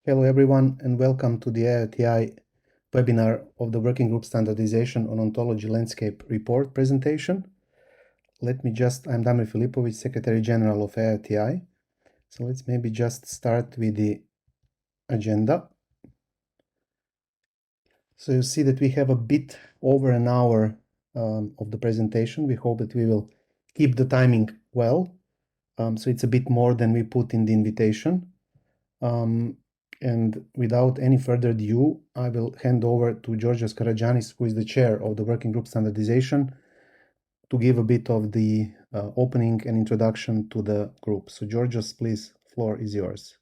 Hello everyone and welcome to the AIOTI webinar of the Working Group Standardization on Ontology Landscape report presentation. I'm Damir Filipovic, Secretary General of AIOTI. So let's maybe just start with the agenda. So you see that we have a bit over an hour of the presentation. We hope that we will keep the timing well. So it's a bit more than we put in the invitation. And without any further ado, I will hand over to Georgios Karagiannis, who is the chair of the Working Group Standardization, to give a bit of the opening and introduction to the group. So Georgios, please, floor is yours.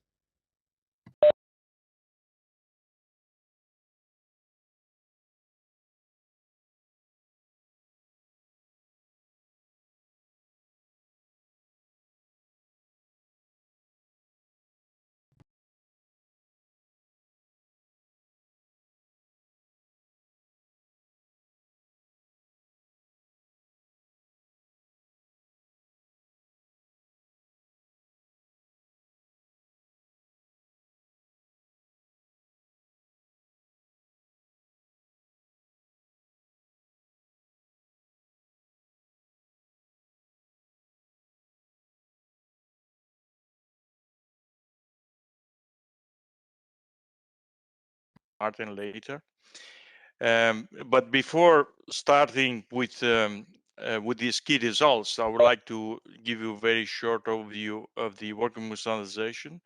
Martin later. But before starting with these key results, I would like to give you a very short overview of the working with standardization.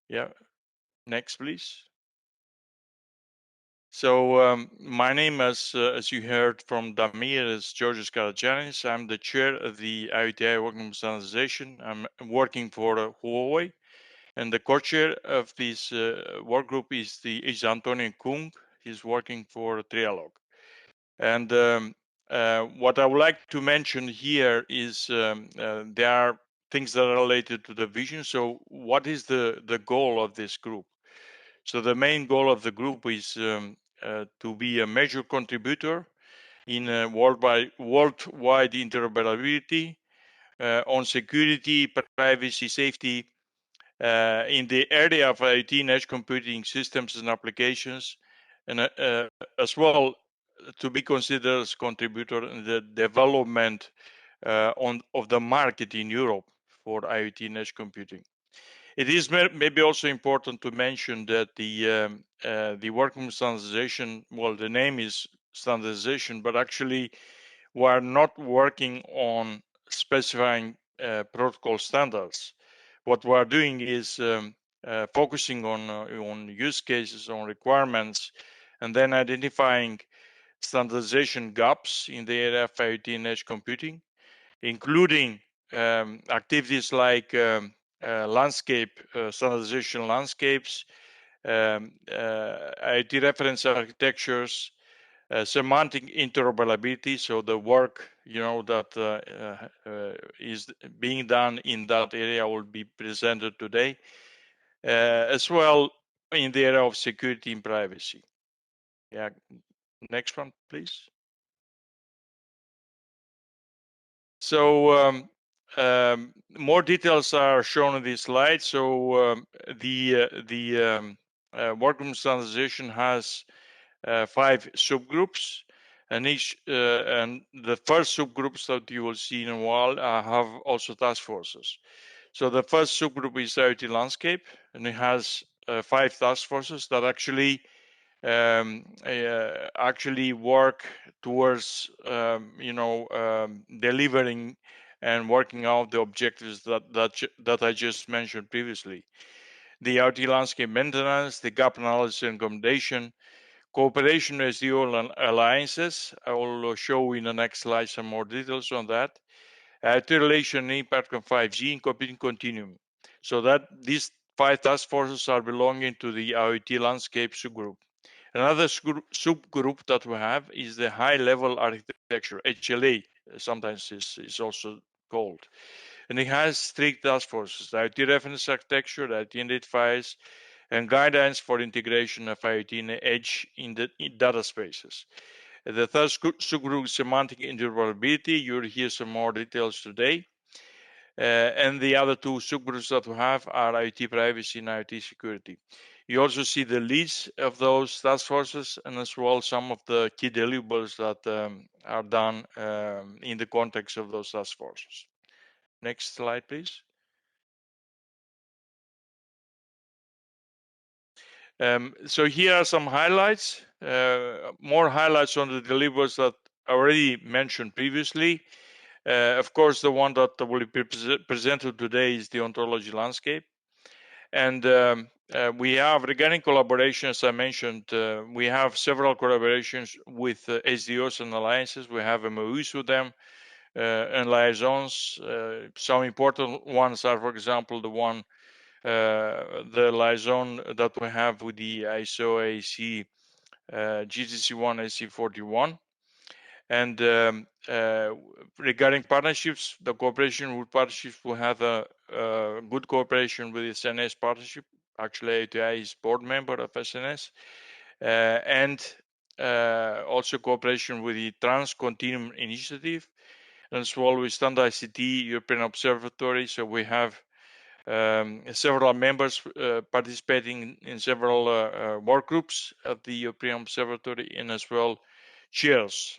Yeah, next, please. So my name, as you heard from Damir, is Georgios Karagiannis. I'm the chair of the AIOTI Working with Standardization. I'm working for Huawei. And the co-chair of this work group is Antonio Kung. He's working for Trialog. And what I would like to mention here is there are things that are related to the vision. So what is the goal of this group? So the main goal of the group is to be a major contributor in worldwide interoperability on security, privacy, safety, in the area of IoT and edge computing systems and applications, and as well to be considered as contributor in the development of the market in Europe for IoT and edge computing. It is maybe also important to mention that the working standardization, well, the name is standardization, but actually we are not working on specifying protocol standards. What we are doing is focusing on use cases, on requirements, and then identifying standardization gaps in the area of IoT and edge computing, including activities like landscape standardization landscapes, IoT reference architectures, semantic interoperability. So the work that is being done in that area will be presented today, as well in the area of security and privacy. Yeah, next one, please. So more details are shown on this slide. So the workgroup standardization has 5 subgroups, and and the first subgroups that you will see in a while have also task forces. So the first subgroup is IoT Landscape, and it has 5 task forces that actually work towards delivering and working out the objectives that I just mentioned previously. The IoT landscape maintenance, the gap analysis and accommodation, cooperation with the alliances. I will show in the next slide some more details on that. Relation impact on 5G and computing continuum. So that these 5 task forces are belonging to the IoT landscape subgroup. Another subgroup that we have is the high-level architecture, HLA, sometimes is also called. And it has 3 task forces: the IoT reference architecture, the IoT identifiers, and guidelines for integration of IoT and edge in data spaces. The third subgroup, semantic interoperability. You'll hear some more details today. And the other 2 subgroups that we have are IoT privacy and IoT security. You also see the leads of those task forces and as well some of the key deliverables that are done in the context of those task forces. Next slide, please. So here are some highlights, more highlights on the deliverables that I already mentioned previously. Of course, the one that will be presented today is the ontology landscape. And we have, regarding collaboration, as I mentioned, we have several collaborations with SDOs and alliances. We have MOUs with them and liaisons. Some important ones are, for example, the liaison that we have with the ISO AEC GCC1 AC41. And regarding partnerships, the cooperation with partnerships, we have a good cooperation with the SNS partnership. Actually, AIOTI is board member of SNS. And also cooperation with the Trans Continuum Initiative, and as well with Standardization European Observatory. So we have several members participating in several work groups of the European Observatory, and as well chairs.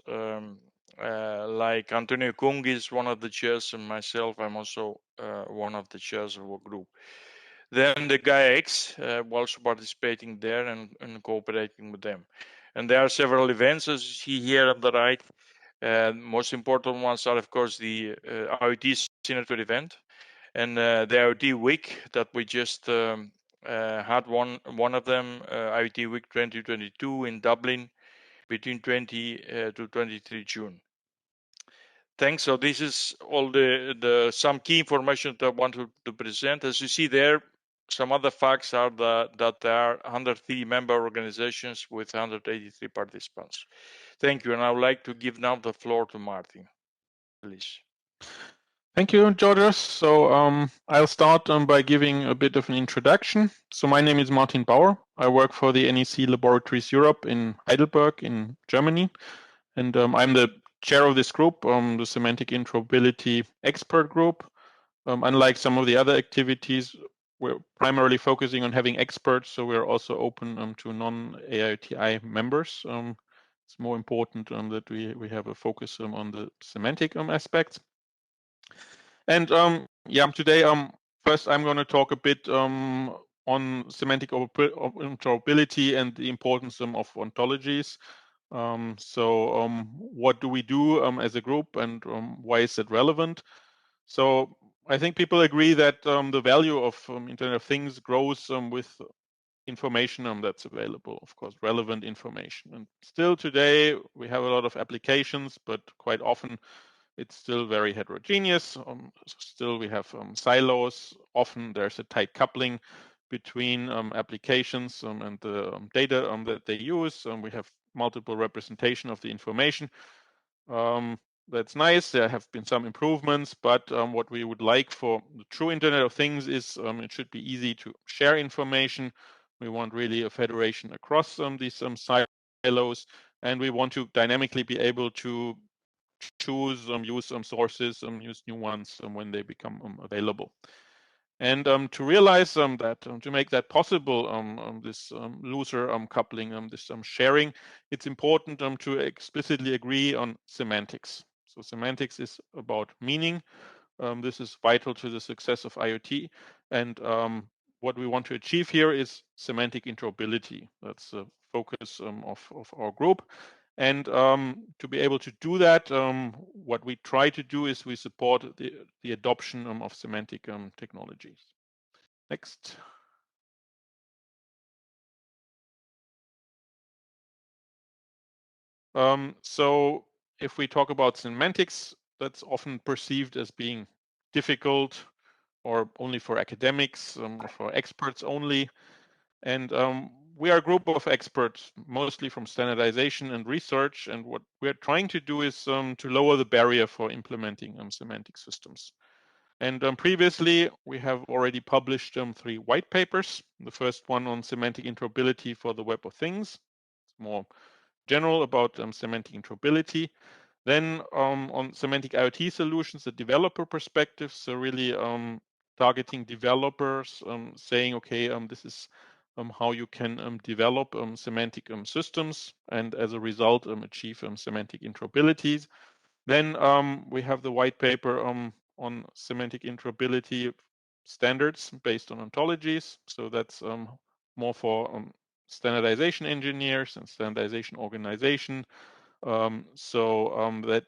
Like Antonio Kung is one of the chairs, and myself, I'm also one of the chairs of a group. Then the GAIA-X also participating there and cooperating with them. And there are several events, as you see here on the right. Most important ones are, of course, the AIOTI Senator event and the AIOTI Week that we just had one of them, AIOTI Week 2022 in Dublin between 20 to 23 June. Thanks. So this is all the some key information that I wanted to present. As you see there, some other facts are that there are 103 member organizations with 183 participants. Thank you. And I would like to give now the floor to Martin, please. Thank you, Georgios. So I'll start by giving a bit of an introduction. So my name is Martin Bauer. I work for the NEC Laboratories Europe in Heidelberg in Germany. And I'm the chair of this group, the Semantic Interoperability Expert Group. Unlike some of the other activities, we're primarily focusing on having experts, so we're also open to non-AIOTI members. It's more important that we have a focus on the semantic aspects. And yeah, today first I'm going to talk a bit on semantic interoperability and the importance of ontologies. What do we do as a group, and why is it relevant? So I think people agree that the value of Internet of Things grows with information that's available, of course, relevant information. And still today we have a lot of applications, but quite often it's still very heterogeneous. Still we have silos. Often there's a tight coupling between applications and the data that they use. We have multiple representation of the information. That's nice. There have been some improvements, but what we would like for the true Internet of Things is it should be easy to share information. We want really a federation across these silos, and we want to dynamically be able to choose, use some sources, use new ones when they become available. And to realize that, to make that possible, this looser coupling, this sharing, it's important to explicitly agree on semantics. So semantics is about meaning. This is vital to the success of IoT. And what we want to achieve here is semantic interoperability. That's the focus of our group. And to be able to do that, what we try to do is we support the adoption of semantic technologies. Next. So if we talk about semantics, that's often perceived as being difficult or only for academics or for experts only. And we are a group of experts, mostly from standardization and research. And what we're trying to do is to lower the barrier for implementing semantic systems. And previously, we have already published 3 white papers. The first one on semantic interoperability for the Web of Things. It's more general about semantic interoperability. Then on semantic IoT solutions, the developer perspective. So really targeting developers, saying, okay, this is how you can develop semantic systems and as a result achieve semantic interoperabilities. Then we have the white paper on semantic interoperability standards based on ontologies. So that's more for standardization engineers and standardization organization, so that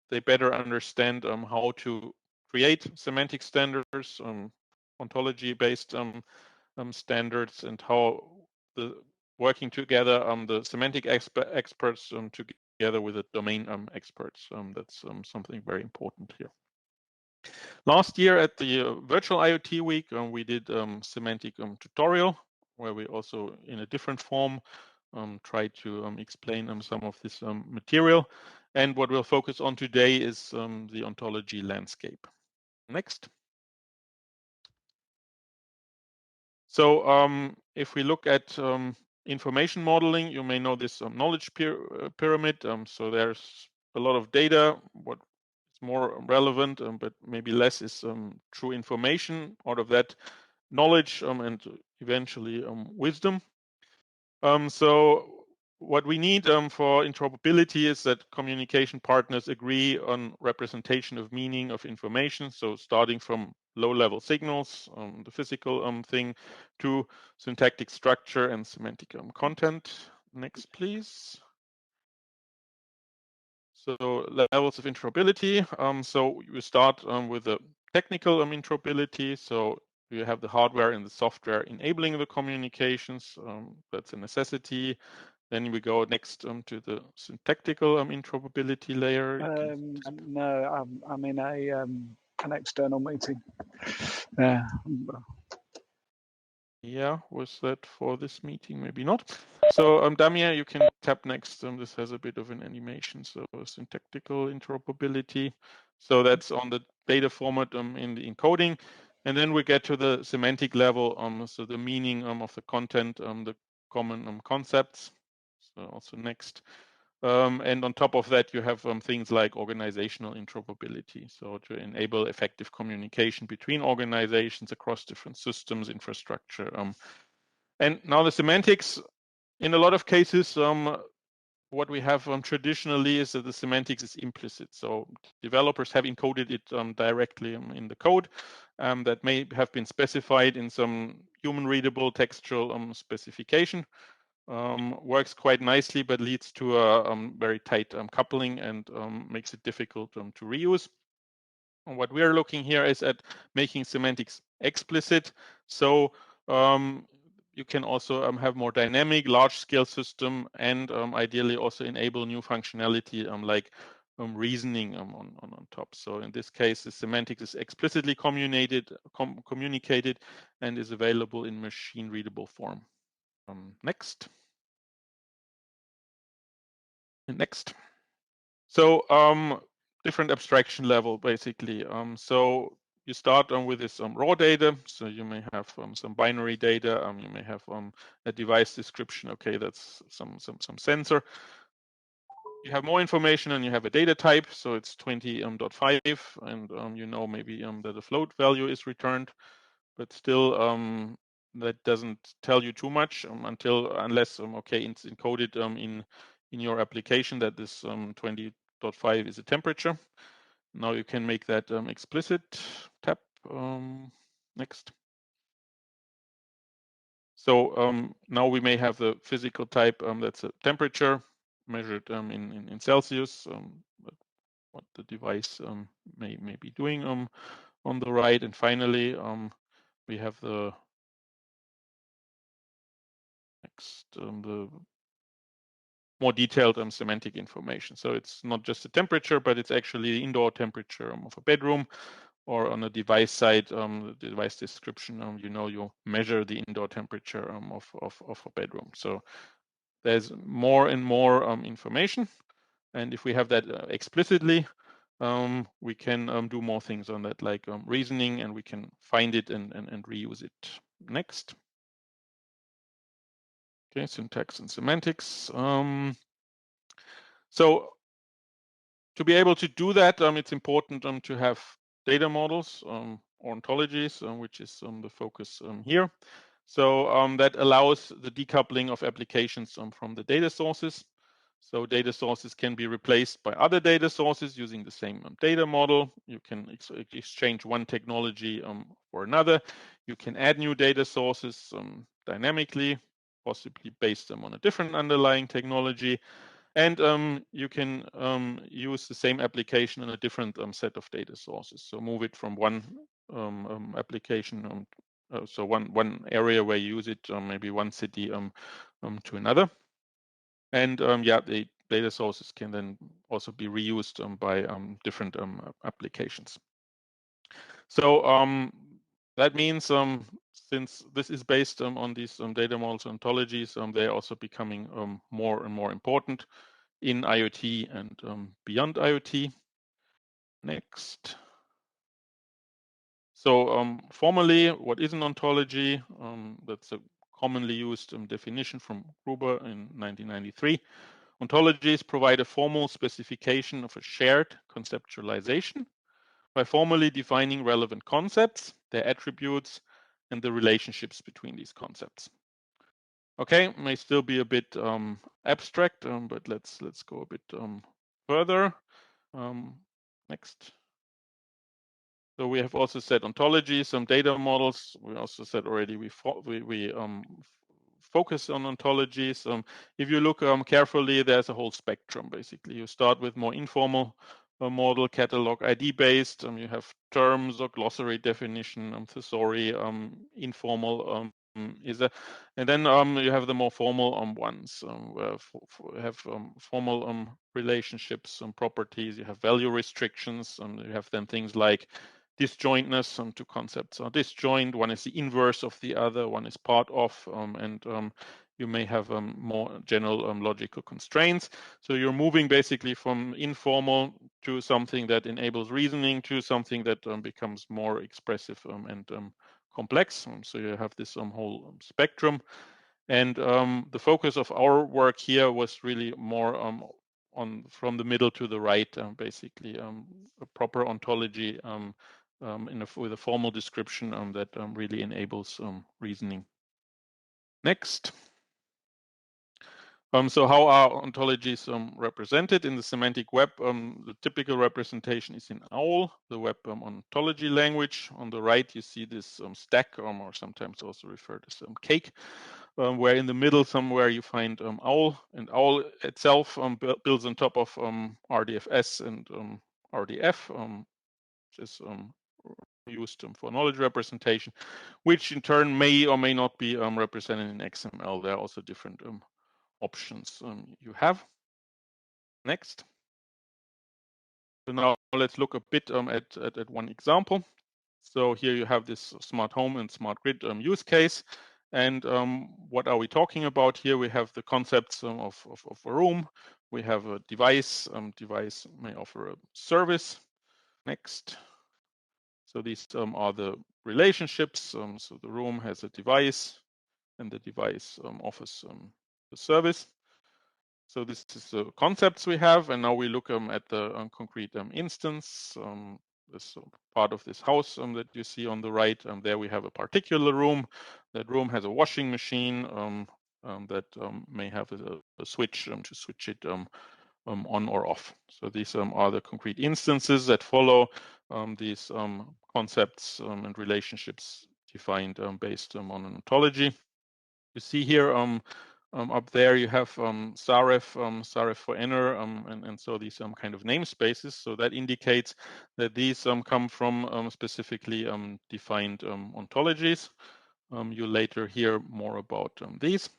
they better understand how to create semantic standards, ontology-based standards, and how the working together the semantic experts together with the domain experts. That's something very important here. Last year at the virtual IoT week, we did semantic tutorial, where we also in a different form try to explain some of this material. And what we'll focus on today is the ontology landscape. Next. So if we look at information modeling, you may know this knowledge pyramid. So there's a lot of data. What is more relevant, but maybe less, is true information. Out of that, knowledge and eventually wisdom. So what we need for interoperability is that communication partners agree on representation of meaning of information. So starting from low-level signals, the physical thing, to syntactic structure and semantic content. Next, please. So levels of interoperability. So you start with the technical interoperability. So you have the hardware and the software enabling the communications. That's a necessity. Then we go next to the syntactical interoperability layer. No, I'm in an external meeting. Yeah, was that for this meeting? Maybe not. So Damia, you can tap next. This has a bit of an animation. So syntactical interoperability. So that's on the data format in the encoding. And then we get to the semantic level. So the meaning of the content, the common concepts. So also next. And on top of that, you have things like organizational interoperability. So to enable effective communication between organizations across different systems, infrastructure. And now the semantics, in a lot of cases, what we have traditionally is that the semantics is implicit. So developers have encoded it directly in the code that may have been specified in some human readable textual specification. Works quite nicely, but leads to a very tight coupling and makes it difficult to reuse. And what we are looking here is at making semantics explicit. So you can also have more dynamic, large-scale system, and ideally also enable new functionality like reasoning on top. So in this case, the semantics is explicitly communicated and is available in machine-readable form. Next. Next. So different abstraction level, basically. So you start with this raw data. So you may have some binary data. You may have a device description. Okay, that's some sensor. You have more information and you have a data type. So it's 20.5, and you know maybe that a float value is returned, but still that doesn't tell you too much unless okay, it's encoded in your application that this 20.5 is a temperature. Now you can make that explicit. Tap next. So now we may have the physical type that's a temperature measured in Celsius, what the device may be doing on the right. And finally, we have the next the more detailed semantic information. So it's not just the temperature, but it's actually the indoor temperature of a bedroom, or on a device side, the device description, you measure the indoor temperature of a bedroom. So there's more and more information. And if we have that explicitly, we can do more things on that, like reasoning, and we can find it and reuse it. Next. Okay, syntax and semantics. So to be able to do that, it's important to have data models or ontologies, which is the focus here. So that allows the decoupling of applications from the data sources. So data sources can be replaced by other data sources using the same data model. You can exchange one technology for another. You can add new data sources dynamically, possibly based on a different underlying technology. And you can use the same application in a different set of data sources. So move it from one application, so one area where you use it, maybe one city to another. And yeah, the data sources can then also be reused by different applications. So that means since this is based on these data models ontologies, they're also becoming more and more important in IoT and beyond IoT. Next. So formally, what is an ontology? That's a commonly used definition from Gruber in 1993. Ontologies provide a formal specification of a shared conceptualization by formally defining relevant concepts, their attributes, and the relationships between these concepts. Okay, may still be a bit abstract, but let's go a bit further. Next. So we have also said ontologies, some data models. We also said already we focus on ontologies. If you look carefully, there's a whole spectrum. Basically, you start with more informal model, catalog ID based. You have terms or glossary definition, thesauri, informal and then you have the more formal ones where have formal relationships and properties. You have value restrictions, and you have then things like disjointness. Two concepts are disjoint. One is the inverse of the other. One is part of, and you may have more general logical constraints. So you're moving basically from informal to something that enables reasoning to something that becomes more expressive and complex. So you have this whole spectrum. And the focus of our work here was really more on from the middle to the right, basically a proper ontology with a formal description that really enables reasoning. Next. So how are ontologies represented in the semantic web? The typical representation is in OWL, the web ontology language. On the right, you see this stack, or sometimes also referred as cake, where in the middle somewhere you find OWL, and OWL itself builds on top of RDFS and RDF, which is used for knowledge representation, which in turn may or may not be represented in XML. There are also different options you have. Next. So now let's look a bit at one example. So here you have this smart home and smart grid use case. And what are we talking about here? We have the concepts of a room. We have a device. Device may offer a service. Next. So these are the relationships. So the room has a device, and the device offers the service. So this is the concepts we have, and now we look at the concrete instance. This part of this house that you see on the right. There we have a particular room. That room has a washing machine that may have a switch to switch it on or off. So these are the concrete instances that follow these concepts and relationships defined based on an ontology. You see here up there you have Saref for inner, and so these kind of namespaces. So that indicates that these come from specifically defined ontologies. You'll later hear more about these.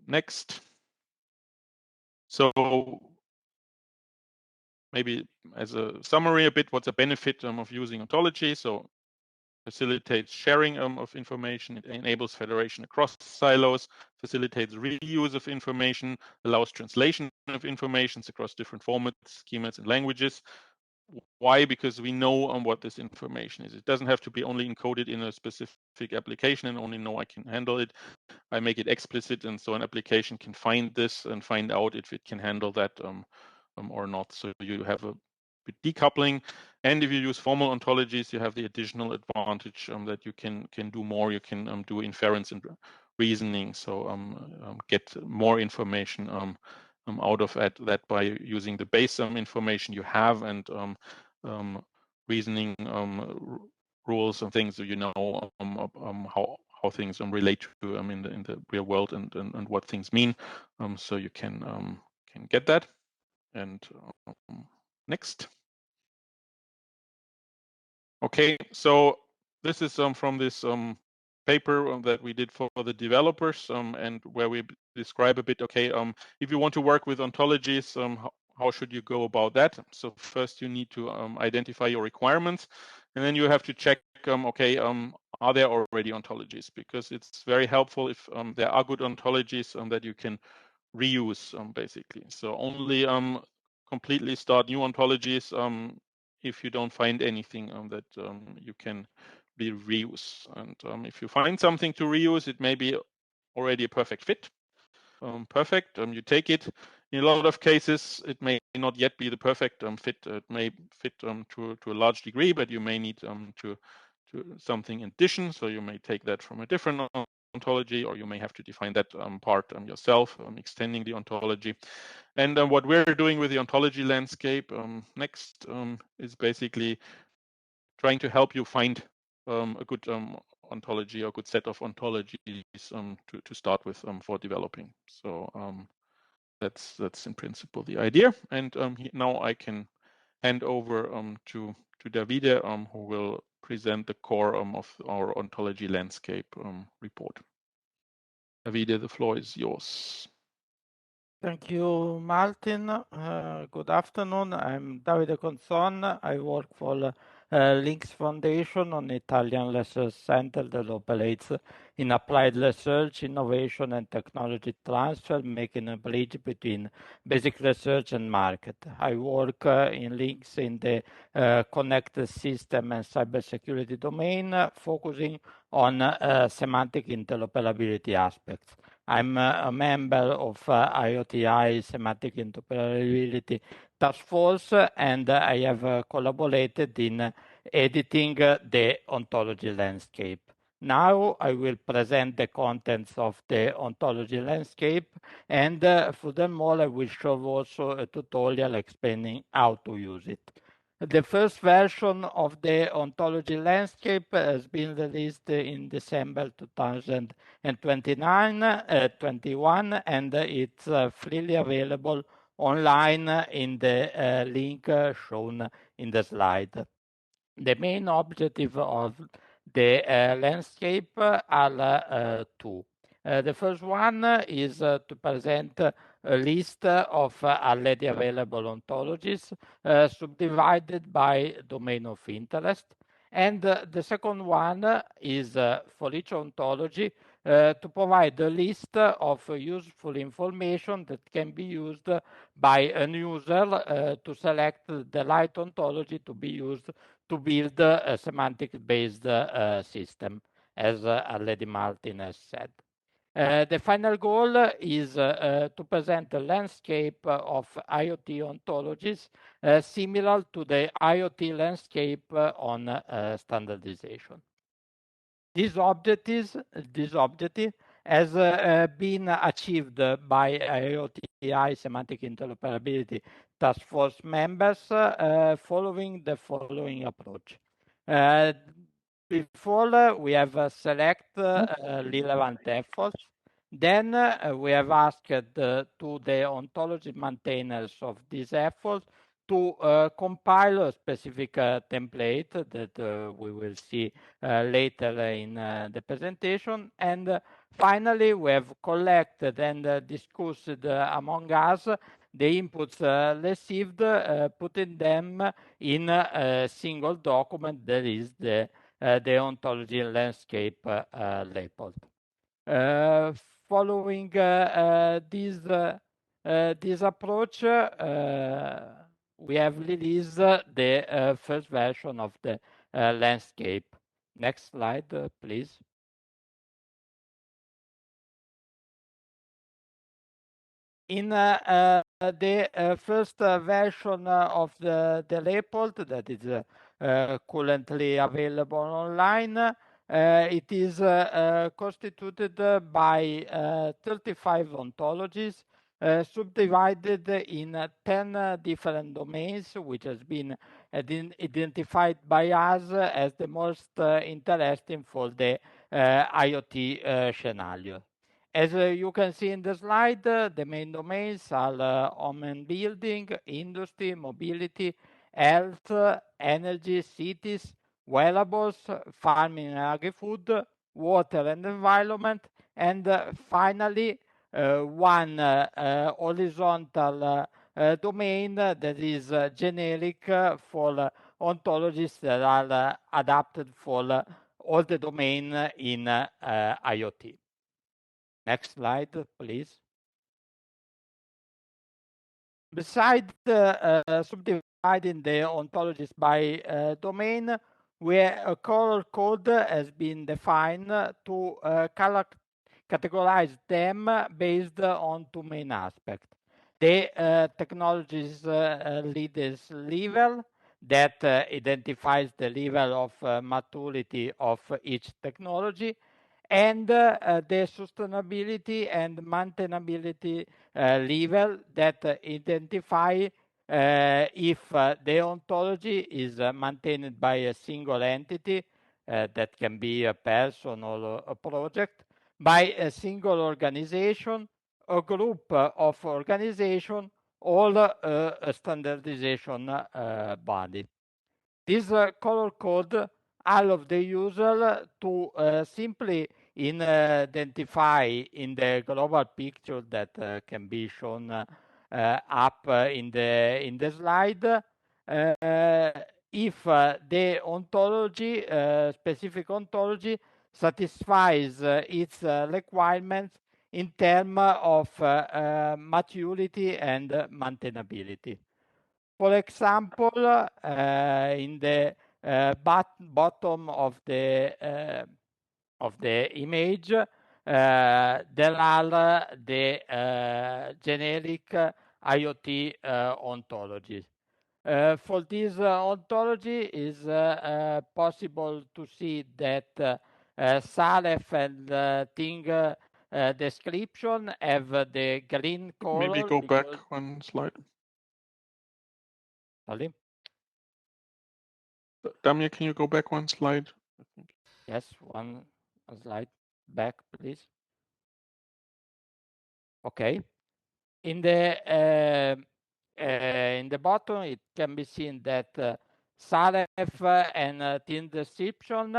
Next. So maybe as a summary a bit, what's the benefit of using ontology? So facilitates sharing of information, it enables federation across silos, facilitates reuse of information, allows translation of information across different formats, schemas, and languages. Why? Because we know what this information is. It doesn't have to be only encoded in a specific application and only know I can handle it. I make it explicit, and so an application can find this and find out if it can handle that or not. So you have a bit decoupling. And if you use formal ontologies, you have the additional advantage that you can do more. You can do inference and reasoning, so get more information out of that by using the base information you have, and reasoning rules and things, so you know how things relate to in the real world, and what things mean, so you can get that. And next. Okay, so this is from this paper that we did for the developers, and where we describe a bit, okay, if you want to work with ontologies, how should you go about that? So first you need to identify your requirements, and then you have to check, okay, are there already ontologies? Because it's very helpful if there are good ontologies that you can reuse, basically. So only completely start new ontologies if you don't find anything that you can be reuse. And if you find something to reuse, it may be already a perfect fit. Perfect, you take it. In a lot of cases, it may not yet be the perfect fit. It may fit to a large degree, but you may need to something in addition. So you may take that from a different ontology, or you may have to define that part yourself, extending the ontology. And what we're doing with the ontology landscape next is basically trying to help you find a good ontology, or a good set of ontologies to start with for developing. So that's in principle the idea. And now I can hand over to Davide, who will present the core of our ontology landscape report. Davide, the floor is yours. Thank you, Martin. Good afternoon. I'm Davide Conson. I work for Links Foundation, an Italian research center that operates in applied research, innovation, and technology transfer, making a bridge between basic research and market. I work in Links in the connected system and cybersecurity domain, focusing on semantic interoperability aspects. I'm a member of AIOTI Semantic Interoperability Task Force, and I have collaborated in editing the ontology landscape. Now I will present the contents of the ontology landscape, and furthermore I will show also a tutorial explaining how to use it. The first version of the ontology landscape has been released in December 2021, and it's freely available online in the link shown in the slide. The main objective of the landscape are two. The first one is to present a list of already available ontologies subdivided by domain of interest. And the second one is for each ontology to provide a list of useful information that can be used by a user to select the right ontology to be used to build a semantic-based system, as already Martin has said. The final goal is to present a landscape of IoT ontologies similar to the IoT landscape on standardization. This objective has been achieved by AIOTI Semantic Interoperability Task Force members following the following approach. Before we have select relevant efforts. Then we have asked to the ontology maintainers of these efforts to compile a specific template that we will see later in the presentation. And finally, we have collected and discussed among us the inputs received, putting them in a single document that is the ontology landscape report. Following this approach, we have released the first version of the landscape. Next slide, please. In the first version of the report that is currently available online, it is constituted by 35 ontologies subdivided in 10 different domains, which has been identified by us as the most interesting for the IoT scenario. As you can see in the slide, the main domains are home and building, industry, mobility, health, energy, cities, wearables, farming and agri-food, water and environment, and finally, one horizontal domain that is generic for ontologies that are adapted for all the domain in IoT. Next slide, please. Besides subdividing the ontologies by domain, where a color code has been defined to categorize them based on two main aspects. The technologies leaders level that identifies the level of maturity of each technology, and the sustainability and maintainability level that identify if the ontology is maintained by a single entity, that can be a person or a project, by a single organization, a group of organization, or a standardization body. This color code allows the user to simply identify in the global picture that can be shown up in the slide if the ontology, specific ontology, satisfies its requirements in terms of maturity and maintainability. For example, in the bottom of the image, there are the generic IoT ontologies. For this ontology, is possible to see that Salef and Ting description have the green color. Maybe go back one slide. Sorry? Damir, can you go back one slide? I think. Yes, one slide back, please. Okay. In the bottom, it can be seen that Salef and Tin description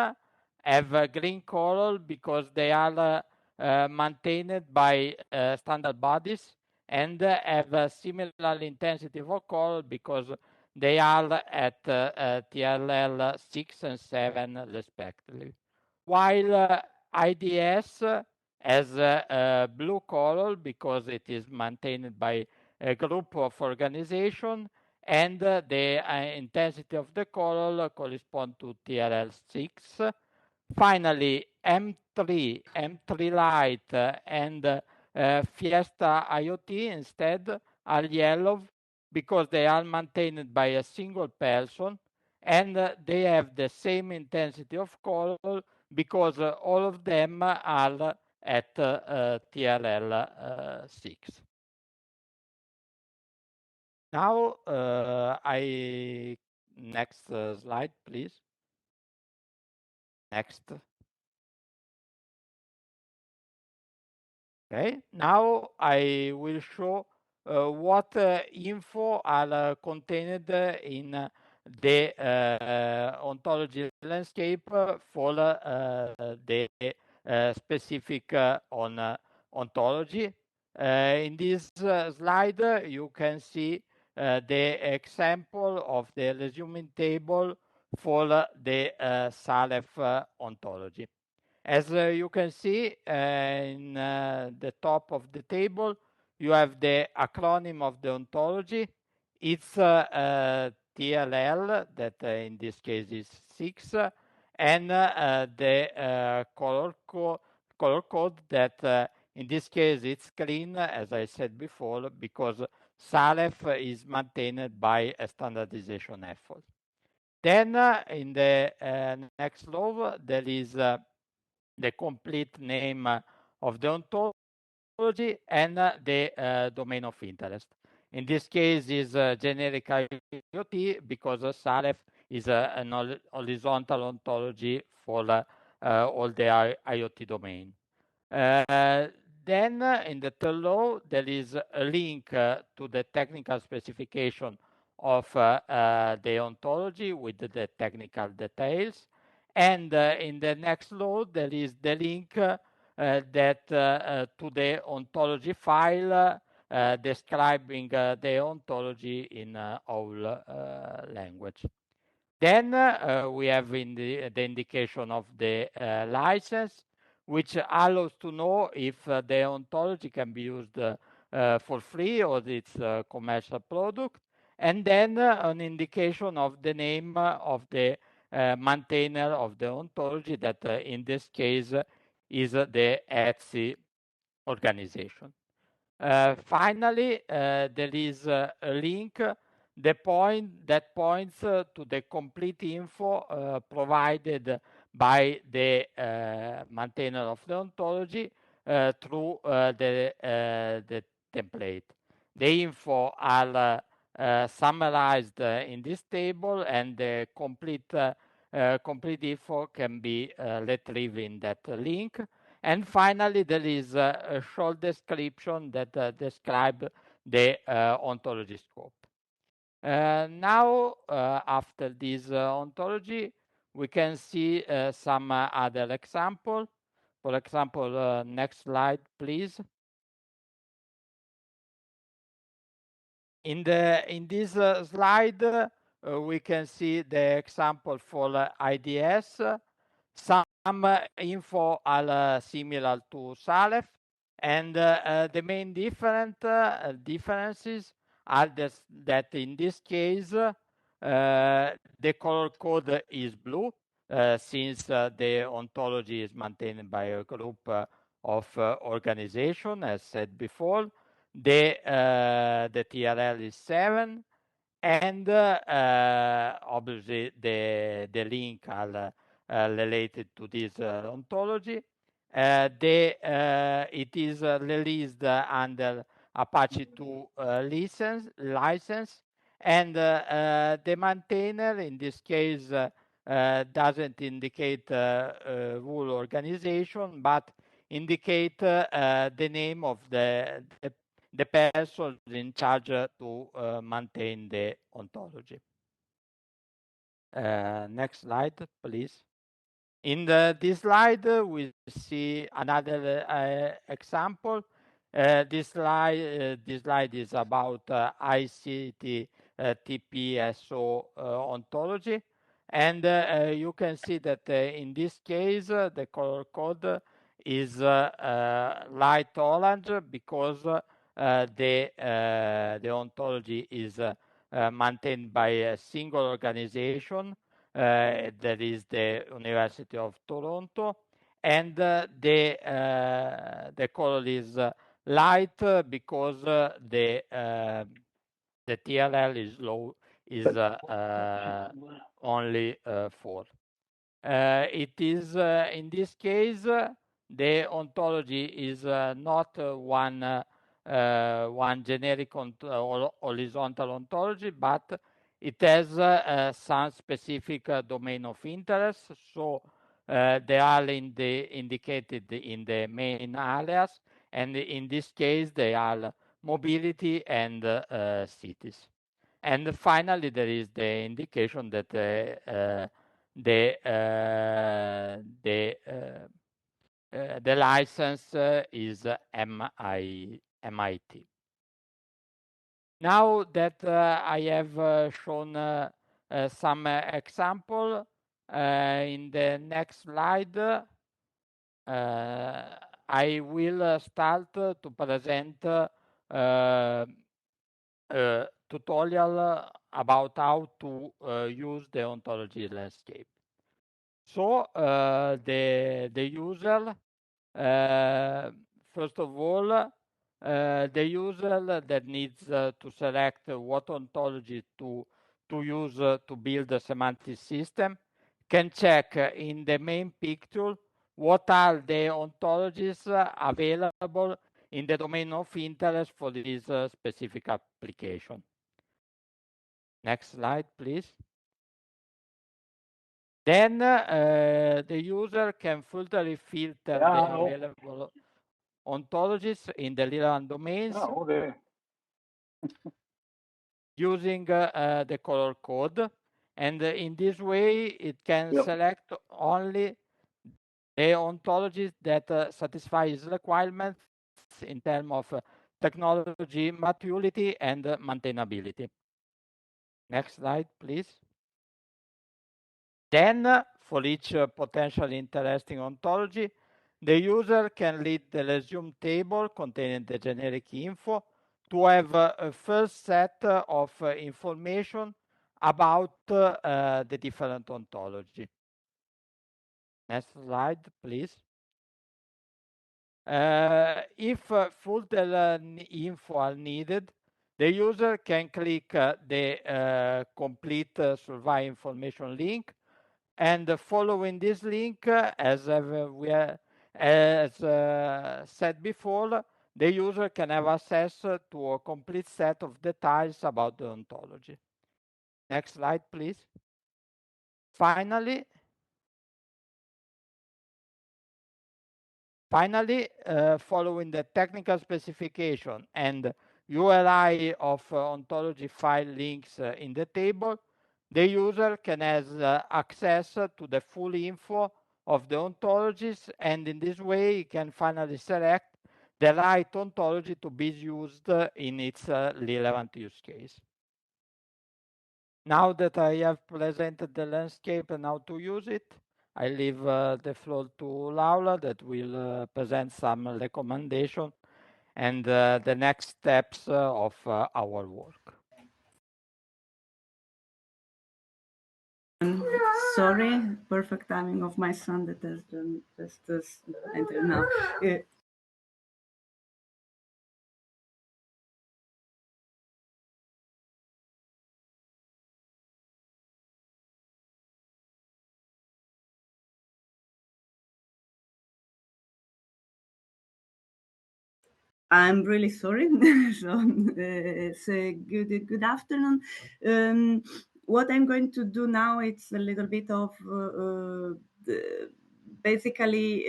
have a green color because they are maintained by standard bodies, and have a similar intensity of color because they are at TRL 6 and 7 respectively. While IDS has a blue color because it is maintained by a group of organization, and the intensity of the color corresponds to TRL 6. Finally, M3, M3 Lite, and Fiesta IoT instead are yellow because they are maintained by a single person, and they have the same intensity of color because all of them are at TRL 6. Now, next slide, please. Next. Okay, now I will show what info are contained in the ontology landscape for the specific ontology. In this slide, you can see the example of the resuming table for the Salef ontology. As you can see in the top of the table, you have the acronym of the ontology. It's TLL, that in this case is 6, and the color code that In this case, it's clean, as I said before, because Salef is maintained by a standardization effort. Then in the next law, there is the complete name of the ontology and the domain of interest. In this case, is generic AIOTI because Salef is an horizontal ontology for all the IoT domain. Then in the third law, there is a link to the technical specification of the ontology with the technical details. And in the next law, there is the link that to the ontology file describing the ontology in all language. Then we have the indication of the license, which allows to know if the ontology can be used for free or it's a commercial product. And then an indication of the name of the maintainer of the ontology that in this case is the ETSI organization. Finally, there is a link that points to the complete info provided by the maintainer of the ontology through the template. The info are summarized in this table, and the complete info can be retrieved in that link. And finally, there is a short description that describes the ontology scope. Now, after this ontology, we can see some other example. For example, next slide, please. In this slide, we can see the example for IDS. Some info are similar to Salef, and the main differences are that in this case, the color code is blue, since the ontology is maintained by a group of organization, as said before. The TRL is 7, and obviously the link are related to this ontology. It is released under Apache 2 license, and the maintainer in this case doesn't indicate rule organization, but indicate the name of the person in charge to maintain the ontology. Next slide, please. In this slide, we see another example. This slide is about ICT TPSO ontology. And you can see that in this case, the color code is light orange because the ontology is maintained by a single organization, that is the University of Toronto, and the color is light because the TRL is low, is only 4. It is in this case the ontology is not one generic horizontal ontology, but it has some specific domain of interest. So they are indicated in the main areas, and in this case they are mobility and cities. And finally, there is the indication that the license is MIT. Now that I have shown some example, in the next slide, I will start to present tutorial about how to use the ontology landscape. So the user first of all, the user that needs to select what ontology to use to build a semantic system can check in the main picture what are the ontologies available in the domain of interest for this specific application. Next slide, please. Then the user can filter the available ontologies in the relevant domains using the color code. And in this way, it can select only the ontologies that satisfy its requirements in terms of technology maturity and maintainability. Next slide, please. Then, for each potentially interesting ontology, the user can lead the resume table containing the generic info to have a first set of information about the different ontology. Next slide, please. If further info are needed, the user can click the complete survey information link, and following this link, as said before, the user can have access to a complete set of details about the ontology. Next slide, please. Finally, following the technical specification and URI of ontology file links in the table, the user can have access to the full info of the ontologies, and in this way, he can finally select the right ontology to be used in its relevant use case. Now that I have presented the landscape and how to use it, I leave the floor to Laura that will present some recommendations and the next steps of our work. Sorry, perfect timing of my son that has just entered now. I'm really sorry. So, good afternoon. What I'm going to do now, it's a little bit of basically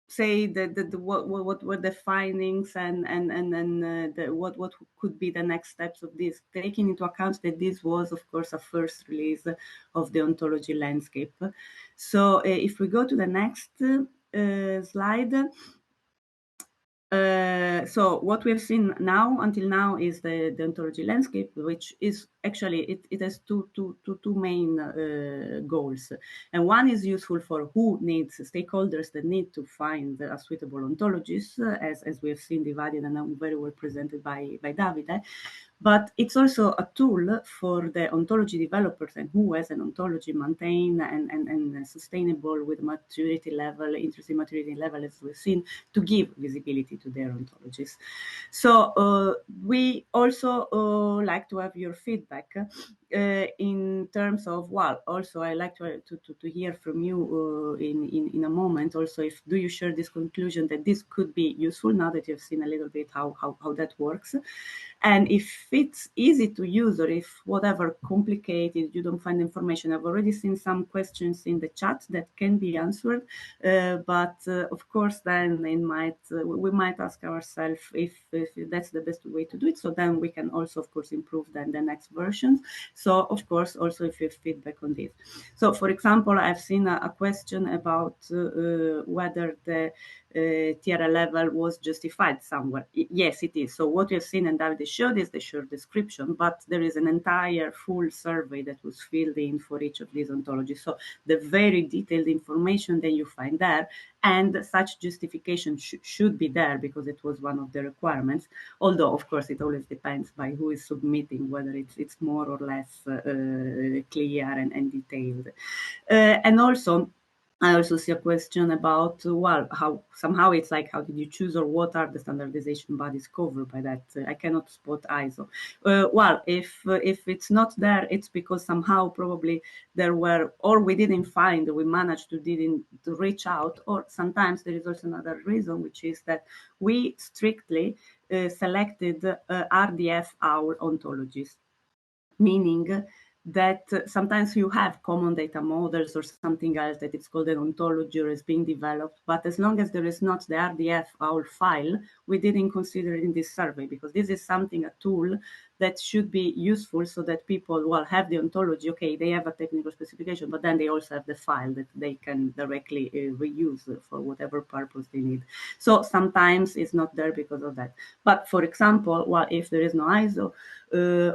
say that what were the findings and what could be the next steps of this, taking into account that this was, of course, a first release of the ontology landscape. So if we go to the next slide. So what we have seen until now is the ontology landscape, which is actually it has two main goals, and one is useful for who needs stakeholders that need to find suitable ontologies, as we have seen divided and very well presented by Davide. But it's also a tool for the ontology developers and who has an ontology maintained and sustainable with maturity level, interesting maturity level, as we've seen, to give visibility to their ontologies. So we also like to have your feedback in terms of, well, also I like to hear from you in a moment. Also, if do you share this conclusion that this could be useful now that you've seen a little bit how that works? And if it's easy to use, or if whatever complicated, you don't find information. I've already seen some questions in the chat that can be answered, but of course, then we might ask ourselves if that's the best way to do it. So then we can also, of course, improve then the next versions. So of course, also if you have feedback on this. So for example, I've seen a question about whether the tier level was justified somewhere. Yes, it is. So what we have seen, and Davide showed, is the short description, but there is an entire full survey that was filled in for each of these ontologies. So the very detailed information that you find there, and such justification should be there because it was one of the requirements. Although, of course, it always depends by who is submitting, whether it's more or less clear and detailed. And also, I also see a question about, well, how somehow it's like, how did you choose, or what are the standardization bodies covered by that? I cannot spot ISO. Well, if it's not there, it's because somehow probably there were, or we didn't find, we managed to reach out, or sometimes there is also another reason, which is that we strictly selected RDF OWL ontologies, meaning that sometimes you have common data models or something else that it's called an ontology or is being developed, but as long as there is not the RDF OWL file, we didn't consider it in this survey, because this is something, a tool that should be useful so that people will have the ontology, okay, they have a technical specification, but then they also have the file that they can directly reuse for whatever purpose they need. So sometimes it's not there because of that. But for example, well, if there is no ISO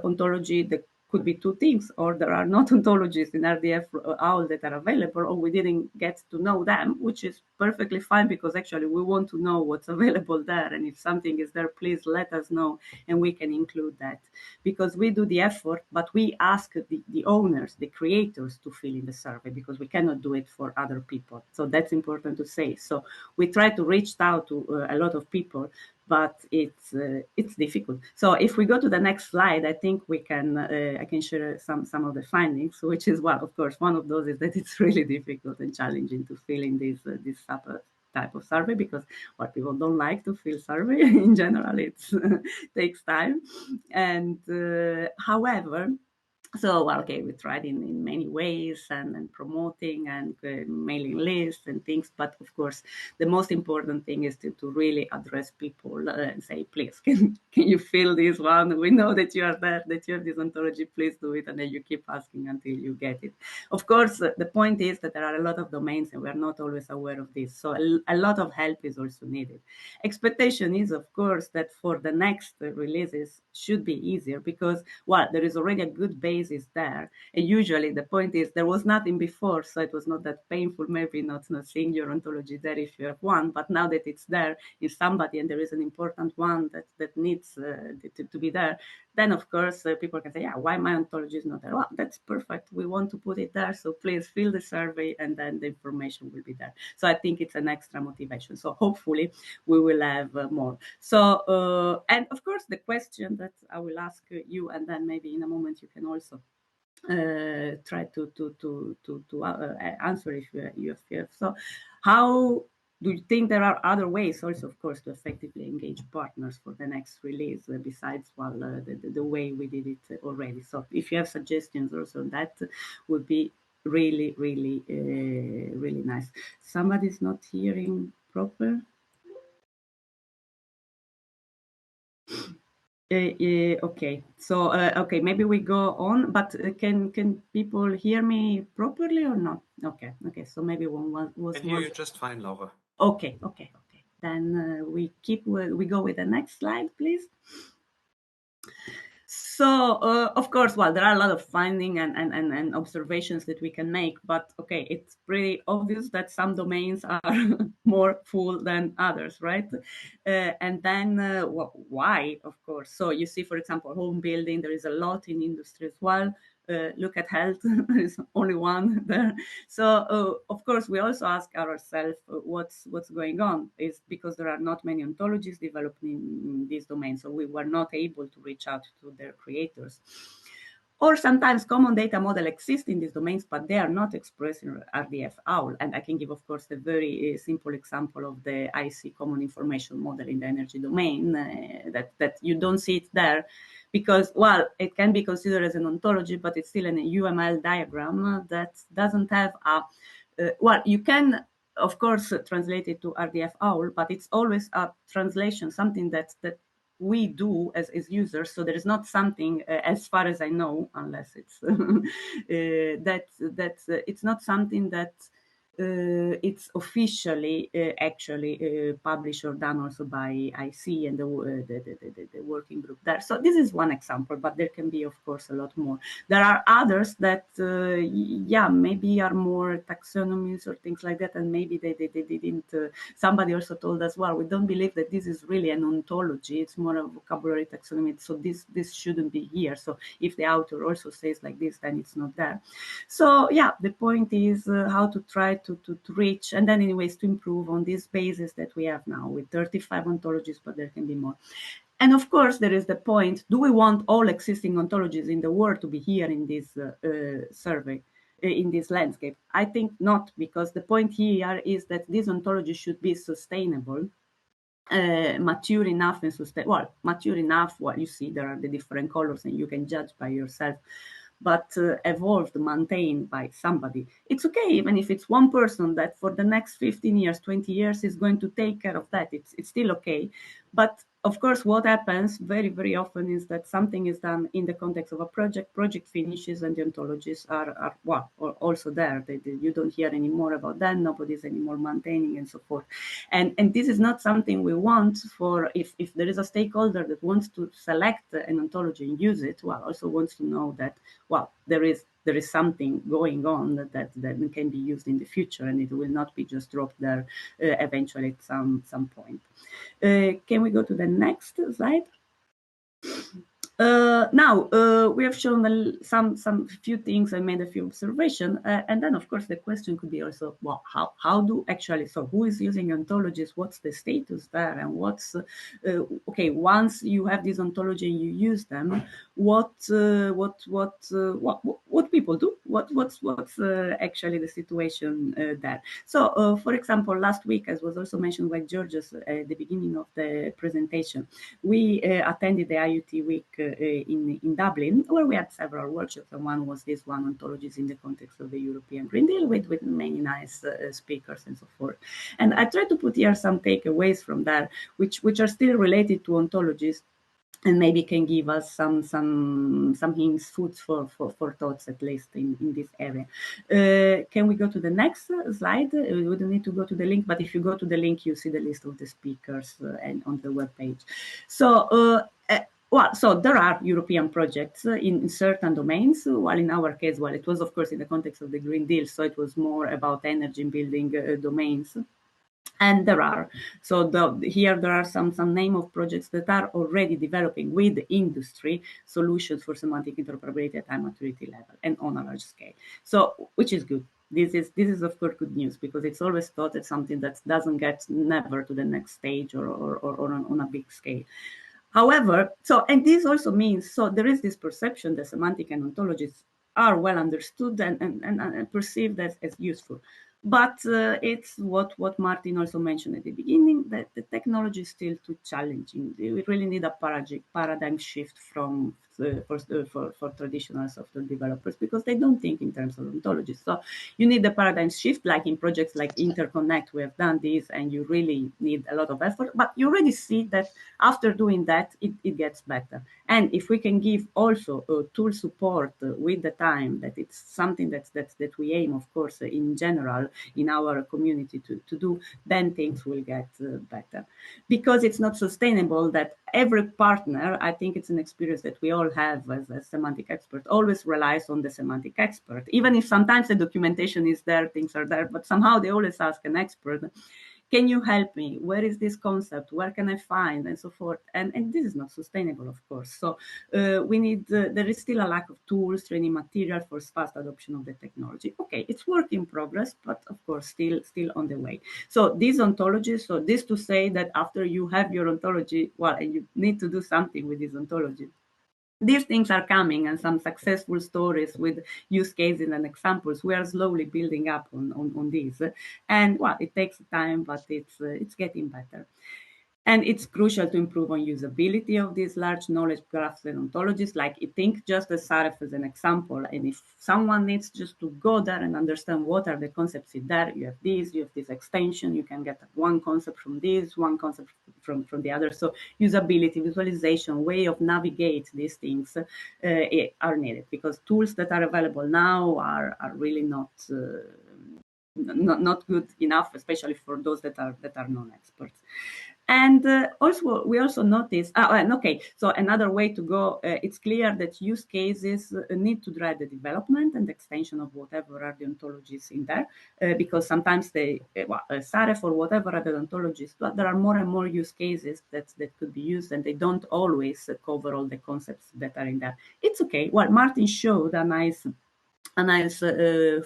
ontology, the could be two things, or there are not ontologies in RDF OWL that are available, or we didn't get to know them, which is perfectly fine, because actually we want to know what's available there, and if something is there, please let us know and we can include that, because we do the effort, but we ask the owners, the creators, to fill in the survey, because we cannot do it for other people. So that's important to say. So we try to reach out to a lot of people, but it's difficult. So if we go to the next slide, I think we can I can share some of the findings, which is, well, of course, one of those is that it's really difficult and challenging to fill in this type of survey, because what people don't like to fill survey in general. It takes time, and however. So, well, okay, we tried in many ways, and promoting and mailing lists and things. But of course, the most important thing is to really address people and say, please, can you fill this one? We know that you are there, that you have this ontology, please do it. And then you keep asking until you get it. Of course, the point is that there are a lot of domains and we're not always aware of this. So a lot of help is also needed. Expectation is, of course, that for the next releases should be easier, because, well, there is already a good basis there. And usually the point is there was nothing before, so it was not that painful, maybe not seeing your ontology there if you have one, but now that it's there in somebody and there is an important one that needs to be there, then of course people can say, yeah, why my ontology is not there? Well, that's perfect. We want to put it there, so please fill the survey and then the information will be there. So I think it's an extra motivation. So hopefully we will have more. So, and of course, the question that I will ask you, and then maybe in a moment you can also try to answer if you have fear. So, how do you think there are other ways also, of course, to effectively engage partners for the next release besides, well, the way we did it already? So if you have suggestions also, that would be really, really, really nice. Somebody's not hearing proper. Okay, so okay, maybe we go on, but can people hear me properly or not? Okay, so maybe one was. Can hear you just fine, Laura. Okay. Then we go with the next slide, please. So, of course, well, there are a lot of findings and observations that we can make, but okay, it's pretty obvious that some domains are more full than others, right? And then why, of course? So you see, for example, home building, there is a lot in industry as well. Look at health, there's only one there. So, of course, we also ask ourselves what's going on. Is because there are not many ontologies developed in this domain, so we were not able to reach out to their creators. Or sometimes common data model exists in these domains, but they are not expressed in RDF OWL. And I can give, of course, a very simple example of the IC common information model in the energy domain, that you don't see it there, because, well, it can be considered as an ontology, but it's still an UML diagram that doesn't have a, well, you can, of course, translate it to RDF OWL, but it's always a translation, something that we do as users. So there is not something, as far as I know, unless it's it's not something that it's officially actually published or done also by IC and the working group there. So this is one example, but there can be, of course, a lot more. There are others that, yeah, maybe are more taxonomies or things like that, and maybe they didn't. Somebody also told us, well, we don't believe that this is really an ontology. It's more a vocabulary taxonomy. So this shouldn't be here. So if the author also says like this, then it's not there. So yeah, the point is how to try to reach, and then anyways to improve on these bases that we have now with 35 ontologies, but there can be more. And of course, there is the point, do we want all existing ontologies in the world to be here in this survey, in this landscape? I think not, because the point here is that these ontologies should be sustainable, mature enough and sustainable. Well, mature enough, well, you see there are the different colors and you can judge by yourself, but evolved, maintained by somebody. It's okay, even if it's one person that for the next 15 years, 20 years is going to take care of that, it's still okay. But of course, what happens very, very often is that something is done in the context of a project finishes, and the ontologies are well, also there. You don't hear any more about that, nobody's anymore maintaining and so forth. And this is not something we want for, if there is a stakeholder that wants to select an ontology and use it, well, also wants to know that, well, there is something going on that can be used in the future, and it will not be just dropped there eventually at some point. Can we go to the next slide? Now we have shown some few things. I made a few observations, and then of course the question could be also, well, how do actually, so who is using ontologies? What's the status there? And what's okay, once you have this ontology and you use them, what people do? What's actually the situation there? So for example, last week, as was also mentioned by Georgios at the beginning of the presentation, we attended the AIOTI week in Dublin, where we had several workshops, and one was this one, ontologies in the context of the European Green Deal, with many nice speakers and so forth. And I tried to put here some takeaways from that, which are still related to ontologies, and maybe can give us some hints, foods for thoughts, at least in this area. Can we go to the next slide? We don't need to go to the link, but if you go to the link, you see the list of the speakers and on the webpage. So. Well, so there are European projects in certain domains. While in our case, well, it was of course in the context of the Green Deal, so it was more about energy building domains. And there are, so here there are some name of projects that are already developing with the industry solutions for semantic interoperability at high maturity level and on a large scale. So, which is good. This is of course good news, because it's always thought that something that doesn't get never to the next stage or on a big scale. However, so, and this also means, so there is this perception that semantic and ontologies are well understood and perceived as useful. But it's what Martin also mentioned at the beginning, that the technology is still too challenging. We really need a paradigm shift from for traditional software developers, because they don't think in terms of ontologies. So you need the paradigm shift, like in projects like Interconnect, we have done this, and you really need a lot of effort. But you already see that after doing that, it gets better. And if we can give also tool support with the time, that it's something that we aim, of course, in general in our community to do, then things will get better. Because it's not sustainable that every partner, I think it's an experience that we all have as a semantic expert, always relies on the semantic expert. Even if sometimes the documentation is there, things are there, but somehow they always ask an expert, can you help me? Where is this concept? Where can I find? And so forth. And this is not sustainable, of course. So we need, there is still a lack of tools, training material for fast adoption of the technology. Okay, it's work in progress, but of course, still on the way. So these ontologies, so this to say that after you have your ontology, well, and you need to do something with this ontology. These things are coming, and some successful stories with use cases and examples. We are slowly building up on these, and well, it takes time, but it's getting better. And it's crucial to improve on usability of these large knowledge graphs and ontologies. Like, think just the Saref as an example. And if someone needs just to go there and understand what are the concepts in there, you have this extension, you can get one concept from this, one concept from the other. So usability, visualization, way of navigate these things are needed, because tools that are available now are really not good enough, especially for those that are non-experts. And also, we also notice, okay, so another way to go, it's clear that use cases need to drive the development and extension of whatever are the ontologies in there, because sometimes they, Saref or whatever are the ontologies, but there are more and more use cases that could be used, and they don't always cover all the concepts that are in there. It's okay. Well, Martin showed a nice a nice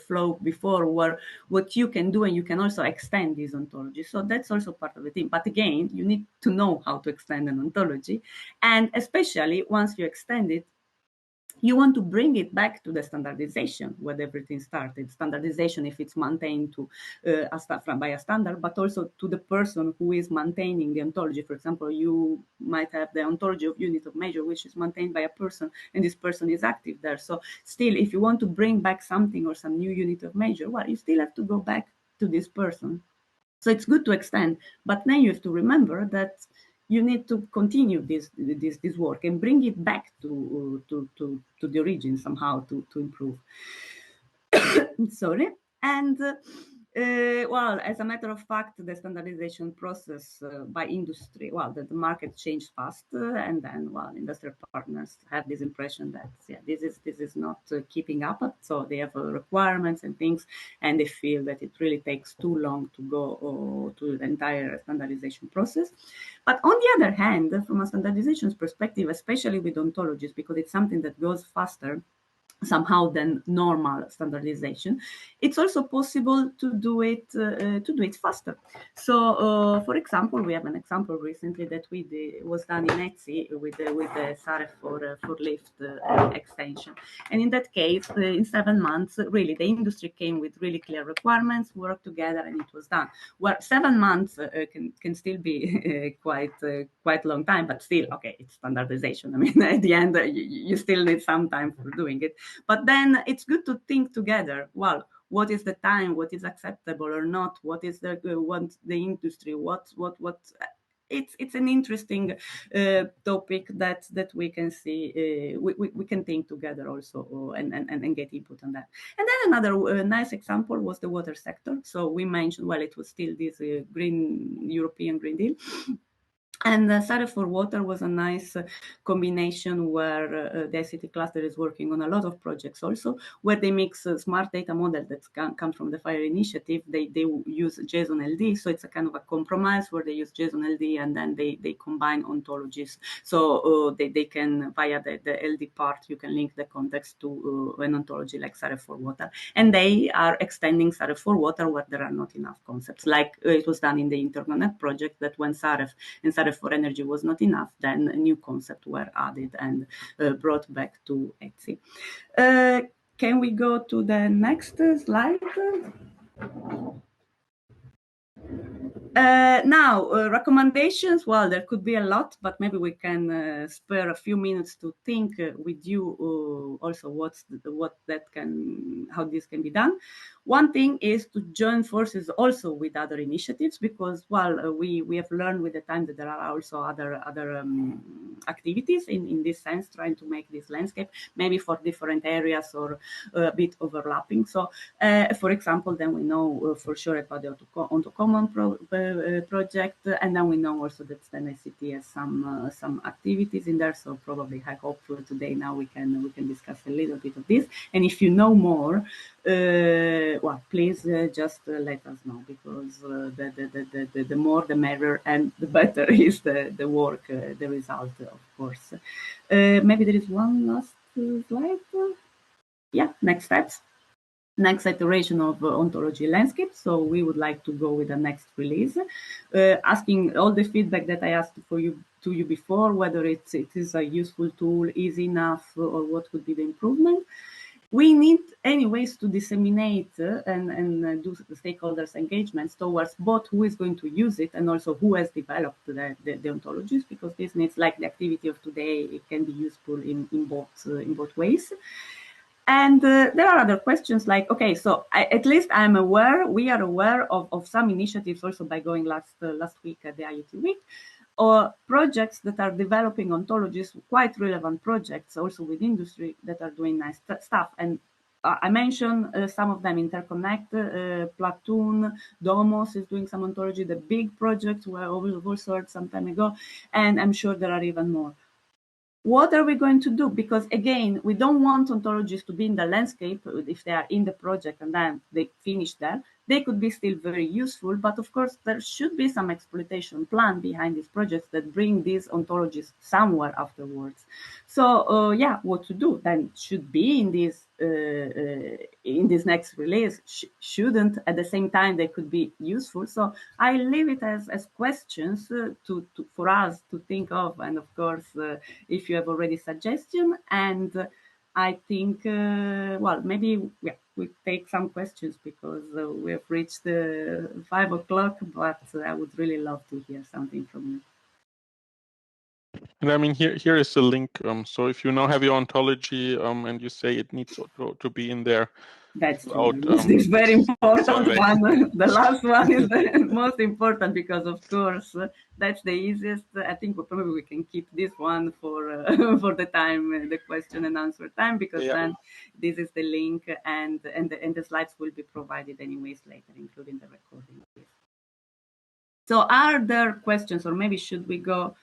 flow before, where what you can do, and you can also extend these ontologies. So that's also part of the thing. But again, you need to know how to extend an ontology. And especially once you extend it, you want to bring it back to the standardization where everything started. Standardization, if it's maintained to by a standard, but also to the person who is maintaining the ontology. For example, you might have the ontology of unit of measure, which is maintained by a person, and this person is active there. So still, if you want to bring back something or some new unit of measure, well, you still have to go back to this person. So it's good to extend, but then you have to remember that you need to continue this work and bring it back to the origin somehow to improve. Sorry. And well, as a matter of fact, the standardization process by industry, well, the market changed fast, and then, well, industrial partners have this impression that, yeah, this is not keeping up. So they have requirements and things, and they feel that it really takes too long to go to the entire standardization process. But on the other hand, from a standardization perspective, especially with ontologies, because it's something that goes faster somehow than normal standardization, it's also possible to do it faster. So, for example, we have an example recently that was done in ETSI with the SAREF for lift extension, and in that case, in 7 months, really the industry came with really clear requirements, worked together, and it was done. Well, 7 months can still be quite a long time, but still, okay, it's standardization. I mean, at the end, you still need some time for doing it. But then it's good to think together. Well, what is the time? What is acceptable or not? What is the industry? What? It's an interesting topic that we can see. We can think together also and get input on that. And then another nice example was the water sector. So we mentioned, well, it was still this European Green Deal. And SAREF for Water was a nice combination where the ICT cluster is working on a lot of projects also, where they mix smart data model that come from the FIRE initiative. They use JSON LD, so it's a kind of a compromise where they use JSON LD and then they combine ontologies. So they can, via the LD part, you can link the context to an ontology like SAREF for Water. And they are extending SAREF for Water where there are not enough concepts, like it was done in the Interconnect project, that when SAREF and SAREF for energy was not enough, then new concepts were added and brought back to ETSI. Can we go to the next slide? Now, recommendations, well, there could be a lot, but maybe we can spare a few minutes to think with you also how this can be done. One thing is to join forces also with other initiatives, because, well, we have learned with the time that there are also other activities in this sense, trying to make this landscape, maybe for different areas or a bit overlapping. So, for example, then we know for sure about the OntoCommon project, and then we know also that STEM-ICT has some activities in there. So probably, I hope today now we can discuss a little bit of this. And if you know more, well, please just let us know, because the more the merrier, and the better is the work, the result, of course. Maybe there is one last slide. Yeah, next steps. Next iteration of Ontology Landscape. So we would like to go with the next release, asking all the feedback that I asked to you before, whether it is a useful tool, easy enough, or what would be the improvement. We need anyways to disseminate and do the stakeholders engagements towards both who is going to use it and also who has developed the ontologies, because this needs, like the activity of today, it can be useful in both ways. And there are other questions like, okay, so at least we are aware of some initiatives also by going last week at the AIOTI week, or projects that are developing ontologies, quite relevant projects also with industry that are doing nice stuff. And I mentioned some of them: Interconnect, Platoon, Domos is doing some ontology, the big projects were also heard some time ago, and I'm sure there are even more. What are we going to do? Because again, we don't want ontologies to be in the landscape if they are in the project and then they finish there. they could be still very useful, but of course there should be some exploitation plan behind these projects that bring these ontologies somewhere afterwards. So yeah, what to do then should be in this next release, shouldn't at the same time they could be useful. So I leave it as questions for us to think of, and of course if you have already suggestion, and I think well, maybe yeah, we take some questions because we have reached 5 o'clock, but I would really love to hear something from you. And I mean, here is the link. So if you now have your ontology and you say it needs to be in there, that's true. This is very important one. The last one is the most important because, of course, that's the easiest. I think probably we can keep this one for for the time, the question and answer time, because then this is the link, and the slides will be provided anyways later, including the recording. So, are there questions, or maybe should we go?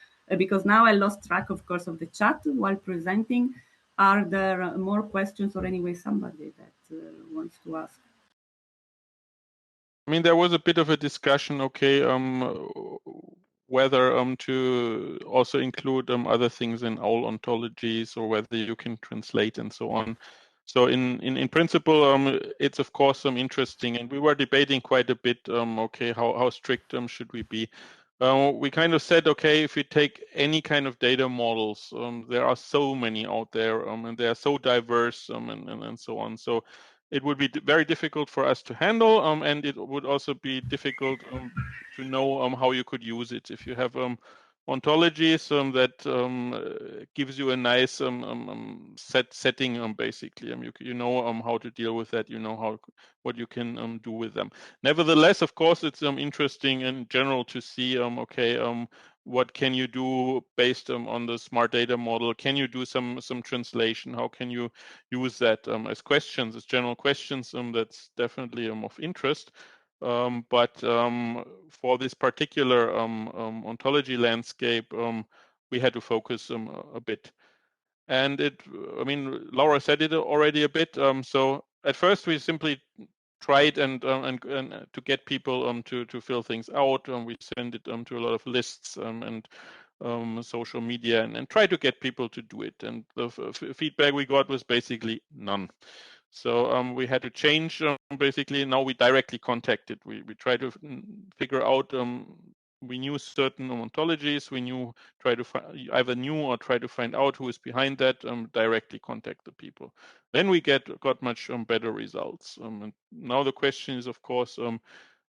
Because now I lost track, of course, of the chat while presenting. Are there more questions, or anyway somebody that wants to ask? I mean, there was a bit of a discussion, okay, whether to also include other things in all ontologies, or whether you can translate and so on. So in principle, it's of course interesting, and we were debating quite a bit. Okay, how strict should we be? We kind of said, okay, if you take any kind of data models, there are so many out there, and they are so diverse, and so on. So it would be very difficult for us to handle, and it would also be difficult to know how you could use it. If you have ontologies that gives you a nice setting, basically, you know how to deal with that. You know what you can do with them. Nevertheless, of course, it's interesting in general to see okay, what can you do based on the smart data model? Can you do some translation? How can you use that as questions, as general questions? That's definitely of interest. But for this particular ontology landscape, we had to focus a bit. And I mean, Laura said it already a bit. So at first we simply tried and to get people to fill things out. We send it to a lot of lists and social media, and try to get people to do it. And the feedback we got was basically none. So we had to change. Basically, now we directly contacted. We try to figure out. We knew certain ontologies. We try to either knew or try to find out who is behind that. Directly contact the people. Then we got much better results. And now the question is, of course,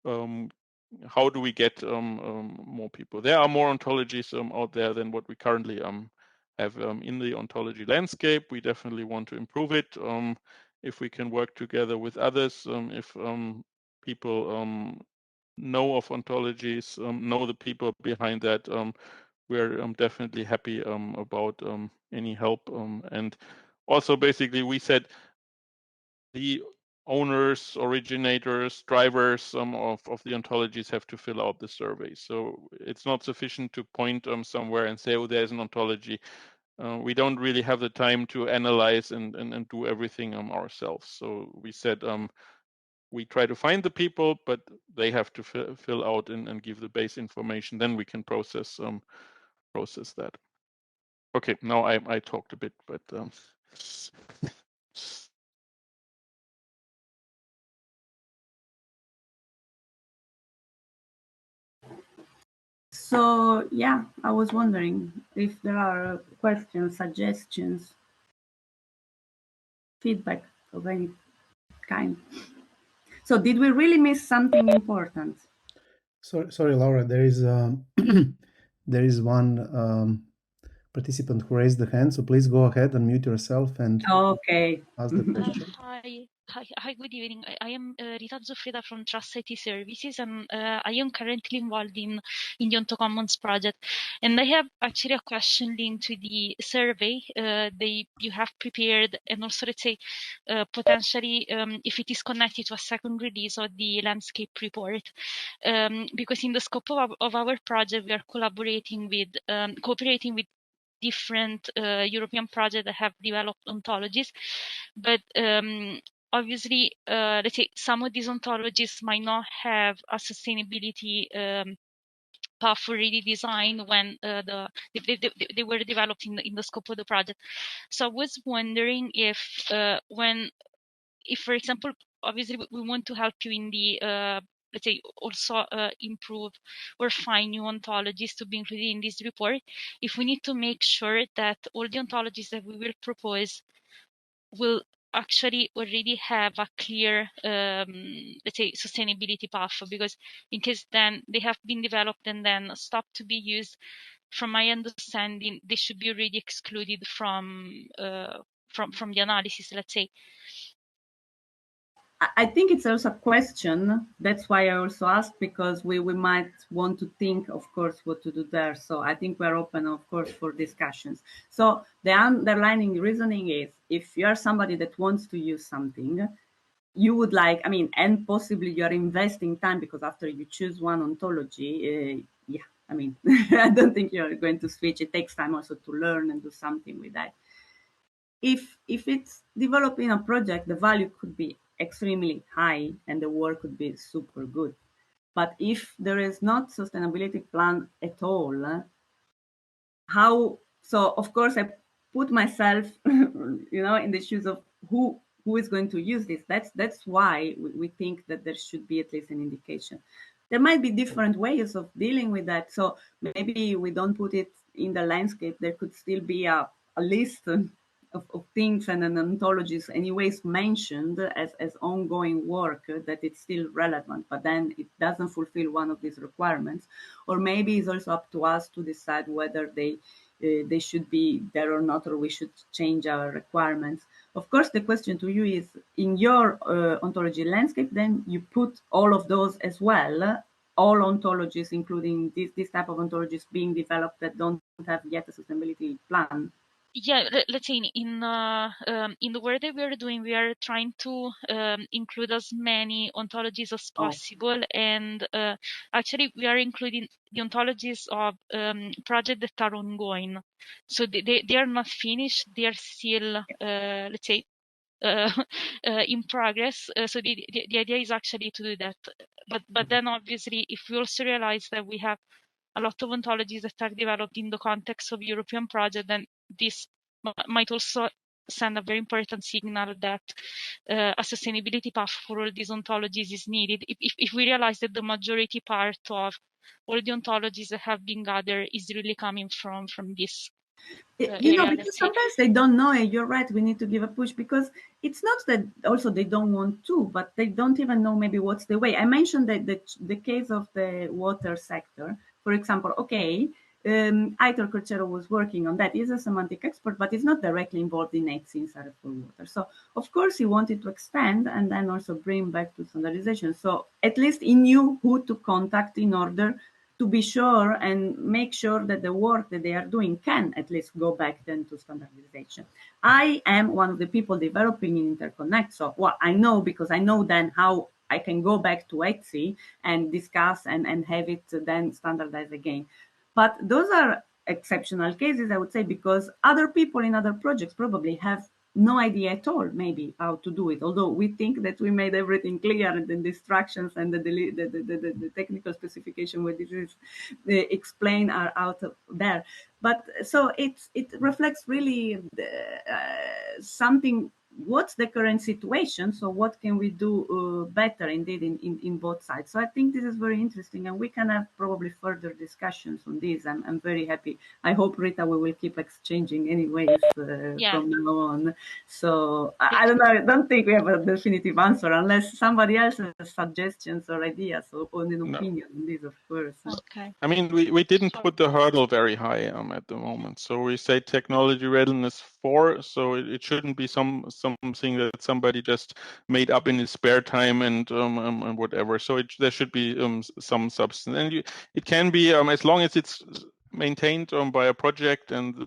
how do we get more people? There are more ontologies out there than what we currently have in the ontology landscape. We definitely want to improve it. If we can work together with others, if people know of ontologies, know the people behind that, we're definitely happy about any help. And also, basically, we said the owners, originators, drivers of the ontologies have to fill out the survey. So it's not sufficient to point somewhere and say, oh, there's an ontology. We don't really have the time to analyze and do everything ourselves. So we said we try to find the people, but they have to fill out and give the base information. Then we can process that. Okay, now I talked a bit, but So yeah, I was wondering if there are questions, suggestions, feedback of any kind. So did we really miss something important? Sorry, Laura. There is there is one participant who raised the hand. So please go ahead, unmute yourself, and ask the question. Hi, good evening. I am Rita Zoffreda from Trust IT Services, and I am currently involved in the Onto Commons project. And I have actually a question linked to the survey you have prepared, and also, let's say, potentially if it is connected to a second release of the landscape report. Because in the scope of our project, we are cooperating with different European projects that have developed ontologies, but obviously, let's say some of these ontologies might not have a sustainability path already designed when they were developed in the scope of the project. So I was wondering if for example, obviously we want to help you in the let's say also improve or find new ontologies to be included in this report. If we need to make sure that all the ontologies that we will propose will actually already have a clear, let's say, sustainability path, because in case then they have been developed and then stopped to be used, from my understanding, they should be already excluded from the analysis, let's say. I think it's also a question. That's why I also asked, because we might want to think, of course, what to do there. So I think we're open, of course, for discussions. So the underlying reasoning is, if you are somebody that wants to use something, you would like, I mean, and possibly you're investing time, because after you choose one ontology, yeah, I mean, I don't think you're going to switch. It takes time also to learn and do something with that. If it's developing a project, the value could be extremely high and the work could be super good. But if there is not sustainability plan at all, how? So of course I put myself, you know, in the shoes of who is going to use this. That's why we think that there should be at least an indication. There might be different ways of dealing with that. So maybe we don't put it in the landscape. There could still be a list of things and an ontologies anyways mentioned as ongoing work, that it's still relevant, but then it doesn't fulfill one of these requirements. Or maybe it's also up to us to decide whether they should be there or not, or we should change our requirements. Of course, the question to you is, in your ontology landscape, then you put all of those as well, all ontologies, including this type of ontologies being developed that don't have yet a sustainability plan. Yeah, let's say in the work that we are doing, we are trying to include as many ontologies as possible, and actually we are including the ontologies of projects that are ongoing. So they are not finished; they are still, let's say, in progress. So the idea is actually to do that. But then obviously, if we also realize that we have a lot of ontologies that are developed in the context of European project, then this might also send a very important signal that a sustainability path for all these ontologies is needed. If we realize that the majority part of all the ontologies that have been gathered is really coming from this. You know, because sometimes they don't know it. You're right. We need to give a push, because it's not that also they don't want to, but they don't even know maybe what's the way. I mentioned that the case of the water sector, for example. Okay, Aitor Corchero was working on that. He's a semantic expert, but he's not directly involved in ETSI inside for water. So of course he wanted to extend and then also bring back to standardization. So at least he knew who to contact in order to be sure and make sure that the work that they are doing can at least go back then to standardization. I am one of the people developing in Interconnect. So, well, I know, because I know then how I can go back to ETSI and discuss and have it then standardized again. But those are exceptional cases, I would say, because other people in other projects probably have no idea at all, maybe, how to do it. Although we think that we made everything clear, and the instructions and the technical specification where this is explained are out of there. But so it reflects really something. What's the current situation? So what can we do better, indeed, in both sides? So I think this is very interesting, and we can have probably further discussions on this. I'm very happy. I hope, Rita, we will keep exchanging anyways from now on. So I don't know. I don't think we have a definitive answer, unless somebody else has suggestions or ideas or an opinion on this, of course. Okay. I mean, we didn't put the hurdle very high at the moment. So we say technology readiness 4. So it shouldn't be something that somebody just made up in his spare time and whatever. So there should be some substance, and it can be as long as it's maintained by a project and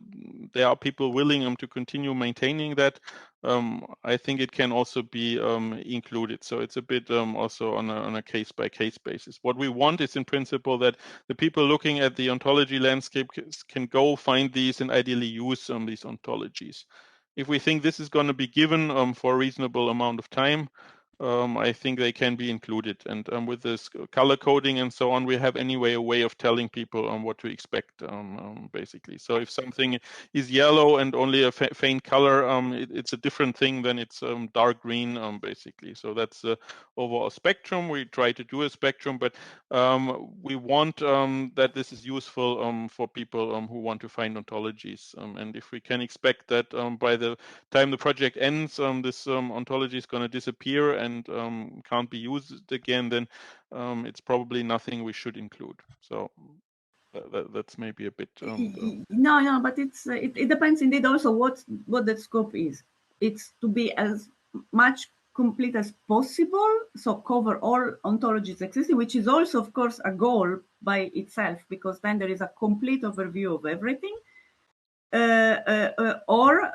there are people willing to continue maintaining that. I think it can also be included. So it's a bit also on a case-by-case basis. What we want is, in principle, that the people looking at the ontology landscape can go find these and ideally use these ontologies. if we think this is going to be given for a reasonable amount of time, I think they can be included. And with this color coding and so on, we have anyway a way of telling people what to expect, basically. So if something is yellow and only a faint color, it's a different thing than it's dark green, basically. So that's the overall spectrum. We try to do a spectrum, but we want that this is useful for people who want to find ontologies. And if we can expect that by the time the project ends, this ontology is going to disappear and can't be used again, then it's probably nothing we should include. So that's maybe a bit. No, but it depends indeed also what the scope is. It's to be as much complete as possible, so cover all ontologies existing, which is also, of course, a goal by itself, because then there is a complete overview of everything. Or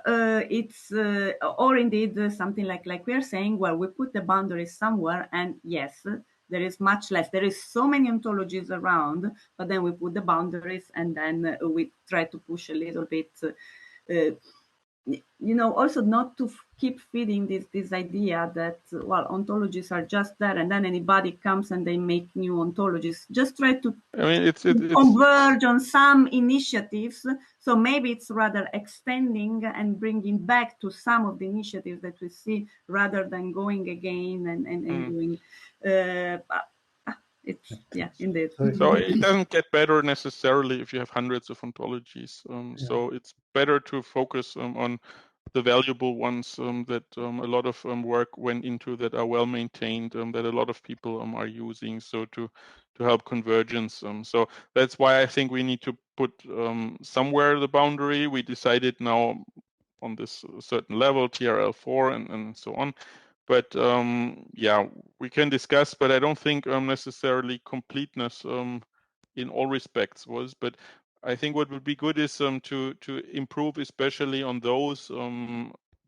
indeed something like we are saying, well, we put the boundaries somewhere, and yes, there is much less. There is so many ontologies around, but then we put the boundaries, and then we try to push a little bit. Also not to keep feeding this idea that, well, ontologies are just there, and then anybody comes and they make new ontologies. Just try to it's converge on some initiatives. So maybe it's rather extending and bringing back to some of the initiatives that we see, rather than going again and doing. Indeed. So it doesn't get better necessarily if you have hundreds of ontologies. So it's better to focus on the valuable ones that a lot of work went into, that are well maintained, that a lot of people are using, so to help convergence. So that's why I think we need to put somewhere the boundary. We decided now on this certain level, TRL4 and so on. But we can discuss, but I don't think necessarily completeness in all respects was. But I think what would be good is to improve, especially on those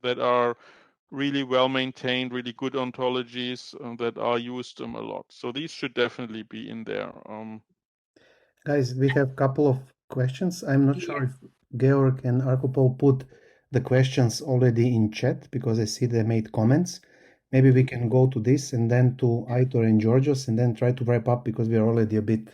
that are really well maintained, really good ontologies that are used a lot. So these should definitely be in there. Guys, we have a couple of questions. I'm not sure if Georg and Archipel put the questions already in chat, because I see they made comments. Maybe we can go to this and then to Aitor and Georgios, and then try to wrap up, because we are already a bit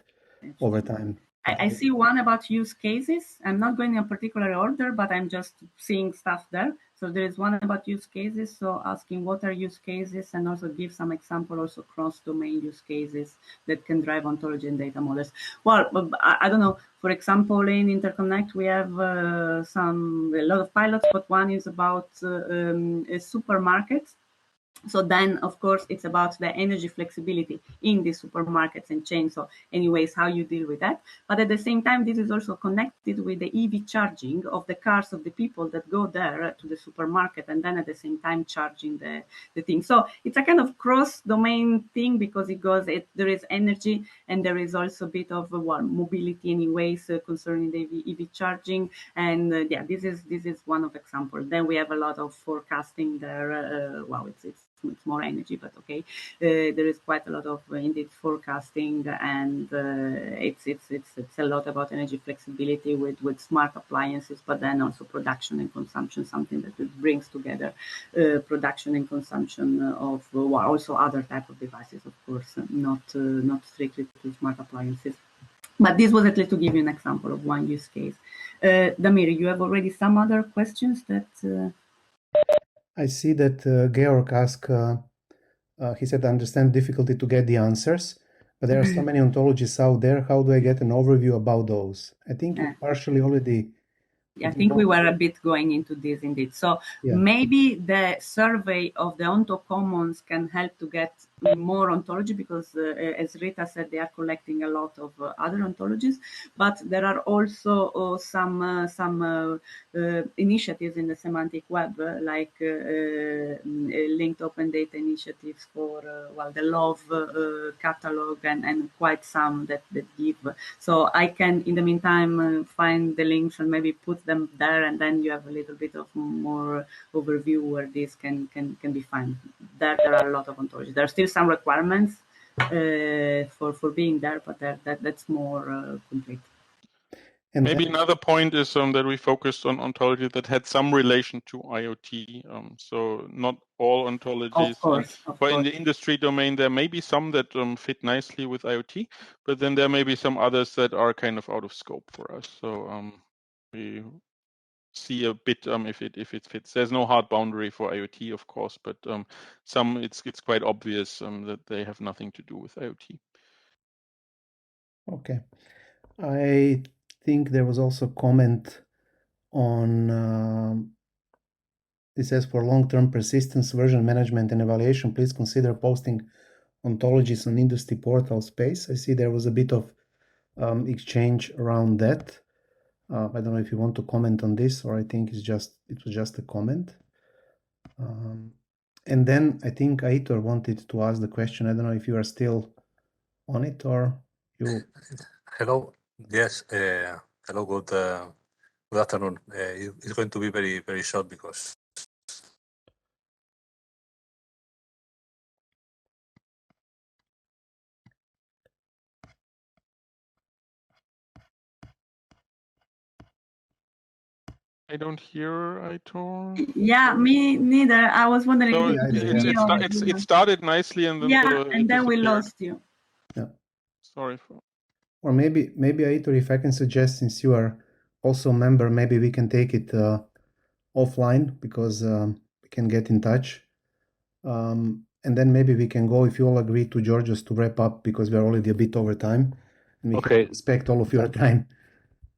over time. I see one about use cases. I'm not going in a particular order, but I'm just seeing stuff there. So there is one about use cases. So asking what are use cases, and also give some example, also cross-domain use cases that can drive ontology and data models. Well, I don't know. For example, in Interconnect, we have a lot of pilots, but one is about supermarkets. So then, of course, it's about the energy flexibility in the supermarkets and chains. So anyways, how you deal with that. But at the same time, this is also connected with the EV charging of the cars of the people that go there to the supermarket, and then at the same time charging the thing. So it's a kind of cross-domain thing, because there is energy, and there is also a bit of mobility anyways concerning the EV charging. And this is one of example. Then we have a lot of forecasting there. It's more energy, but okay. There is quite a lot of indeed forecasting, and it's a lot about energy flexibility with smart appliances, but then also production and consumption, something that it brings together production and consumption of also other type of devices, of course, not strictly to smart appliances. But this was at least to give you an example of one use case. Damir, you have already some other questions that. I see that Georg asked, he said, I understand difficulty to get the answers, but there are so many ontologies out there. How do I get an overview about those? I think you partially already. I think we were a bit going into this indeed. So maybe the survey of the OntoCommons can help to get more ontology, because as Rita said, they are collecting a lot of other ontologies, but there are also some initiatives in the semantic web, like linked open data initiatives for the LOVE catalog, and quite some that give. So I can, in the meantime, find the links and maybe put them there, and then you have a little bit of more overview where this can be found. There are a lot of ontologies. There are still some requirements for being there, but that's more complete. And maybe then, another point is that we focused on ontology that had some relation to IoT. So not all ontologies. Of course. In the industry domain, there may be some that fit nicely with IoT, but then there may be some others that are kind of out of scope for us. So we see a bit if it fits. There's no hard boundary for IoT, of course, but some it's quite obvious that they have nothing to do with IoT. okay. I think there was also comment on it says for long-term persistence, version management, and evaluation, please consider posting ontologies on industry portal space. I see there was a bit of exchange around that. I don't know if you want to comment on this, or I think it was just a comment. And then I think Aitor wanted to ask the question. I don't know if you are still on it or you. Hello. Yes. Hello. Good afternoon. It's going to be very, very short because I don't hear Aitor. Yeah, me neither. I was wondering So if it started nicely and then and then we disappeared. lost you. Yeah. Sorry for. Or maybe Aitor, if I can suggest, since you are also a member, maybe we can take it offline because we can get in touch. And then maybe we can go, if you all agree, to Georgios to wrap up because we're already a bit over time. And we have to respect all of your time.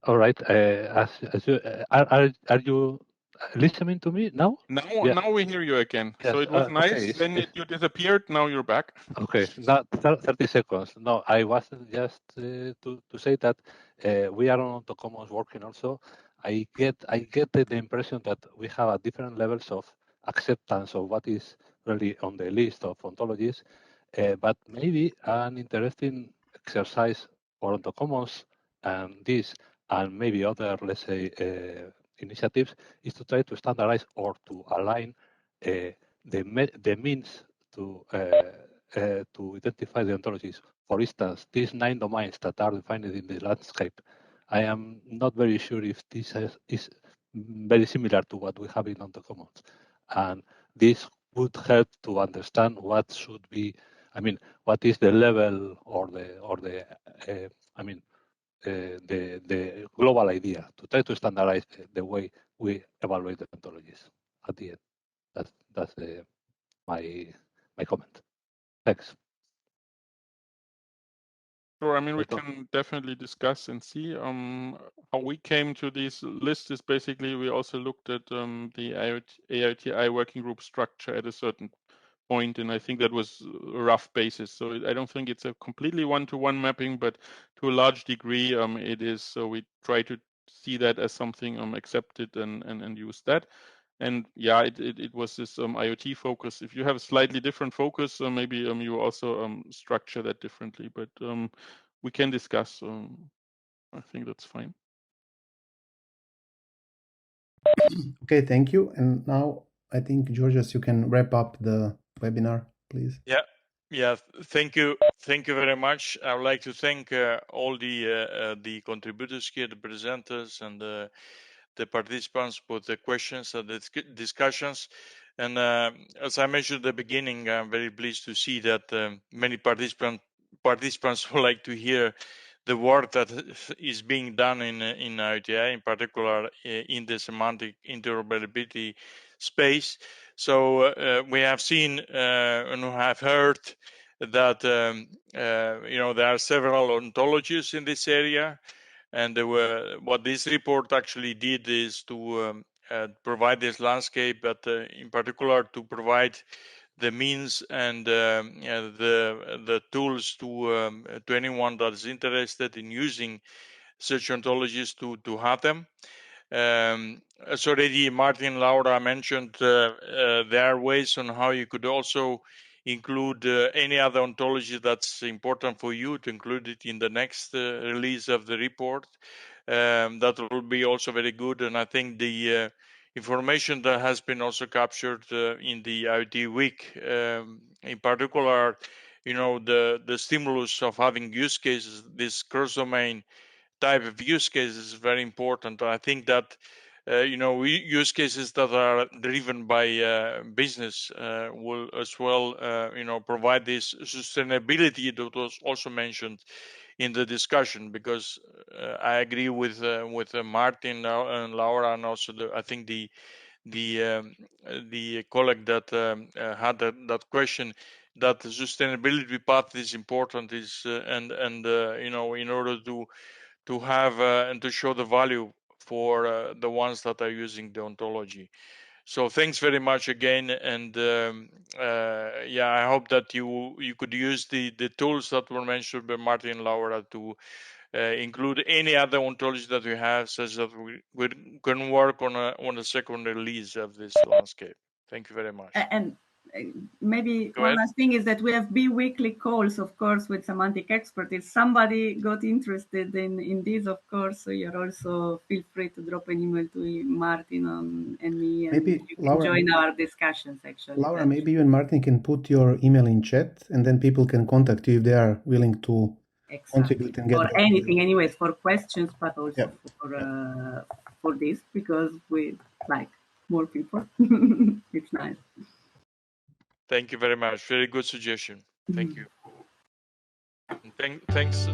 All right. As you, are you listening to me now? Now we hear you again. Yes, So it was nice. okay. Then you disappeared. Now you're back. Okay. Now 30 seconds. No, I was just to say that we are on the commons working also. I get the impression that we have a different levels of acceptance of what is really on the list of ontologies, but maybe an interesting exercise for the commons and this and maybe other, let's say, initiatives is to try to standardize or to align the means to identify the ontologies. For instance, these 9 domains that are defined in the landscape, I am not very sure if this is very similar to what we have in on the commons, and this would help to understand what should be. I mean, what is the level or the the global idea to try to standardize the way we evaluate the ontologies at the end. That's my comment. Thanks. Sure. I mean, we can definitely discuss and see how we came to this list. Is basically we also looked at the AIOTI working group structure at a certain point, and I think that was a rough basis. So I don't think it's a completely one-to-one mapping, but to a large degree it is. So we try to see that as something accepted and use that. And yeah, it was this IoT focus. If you have a slightly different focus, maybe you also structure that differently. But we can discuss. I think that's fine. Okay, thank you. And now I think, Georgios, you can wrap up the webinar, please. Yeah. Thank you very much. I would like to thank all the contributors here, the presenters, and the participants for the questions and the discussions. And as I mentioned at the beginning, I'm very pleased to see that many participants would like to hear the work that is being done in AIOTI, in particular in the semantic interoperability space. So we have seen and have heard that there are several ontologies in this area. And what this report actually did is to provide this landscape, but in particular to provide the means and the tools to anyone that is interested in using such ontologies to have them. As already Martin, Laura mentioned, there are ways on how you could also include any other ontology that's important for you to include it in the next release of the report. That will be also very good. And I think the information that has been also captured in the IoT week, in particular, the stimulus of having use cases, this cross-domain type of use case is very important. I think that use cases that are driven by business will as well provide this sustainability that was also mentioned in the discussion, because I agree with Martin and Laura, and also I think the colleague that had that question, that the sustainability path is important, in order to have and to show the value for the ones that are using the ontology. So thanks very much again, and I hope that you could use the tools that were mentioned by Martin and Laura to include any other ontology that we have, such that we can work on a second release of this landscape. Thank you very much. And maybe one last thing is that we have bi-weekly calls, of course, with Semantic Expert. If somebody got interested in this, of course, so you're also feel free to drop an email to Martin and me, and maybe you can Laura, join our discussions, actually. Laura, maybe you and Martin can put your email in chat, and then people can contact you if they are willing to contribute and get or anything, anyways, for questions, but also for this, because we like more people. It's nice. Thank you very much. Very good suggestion. Thank you. And thanks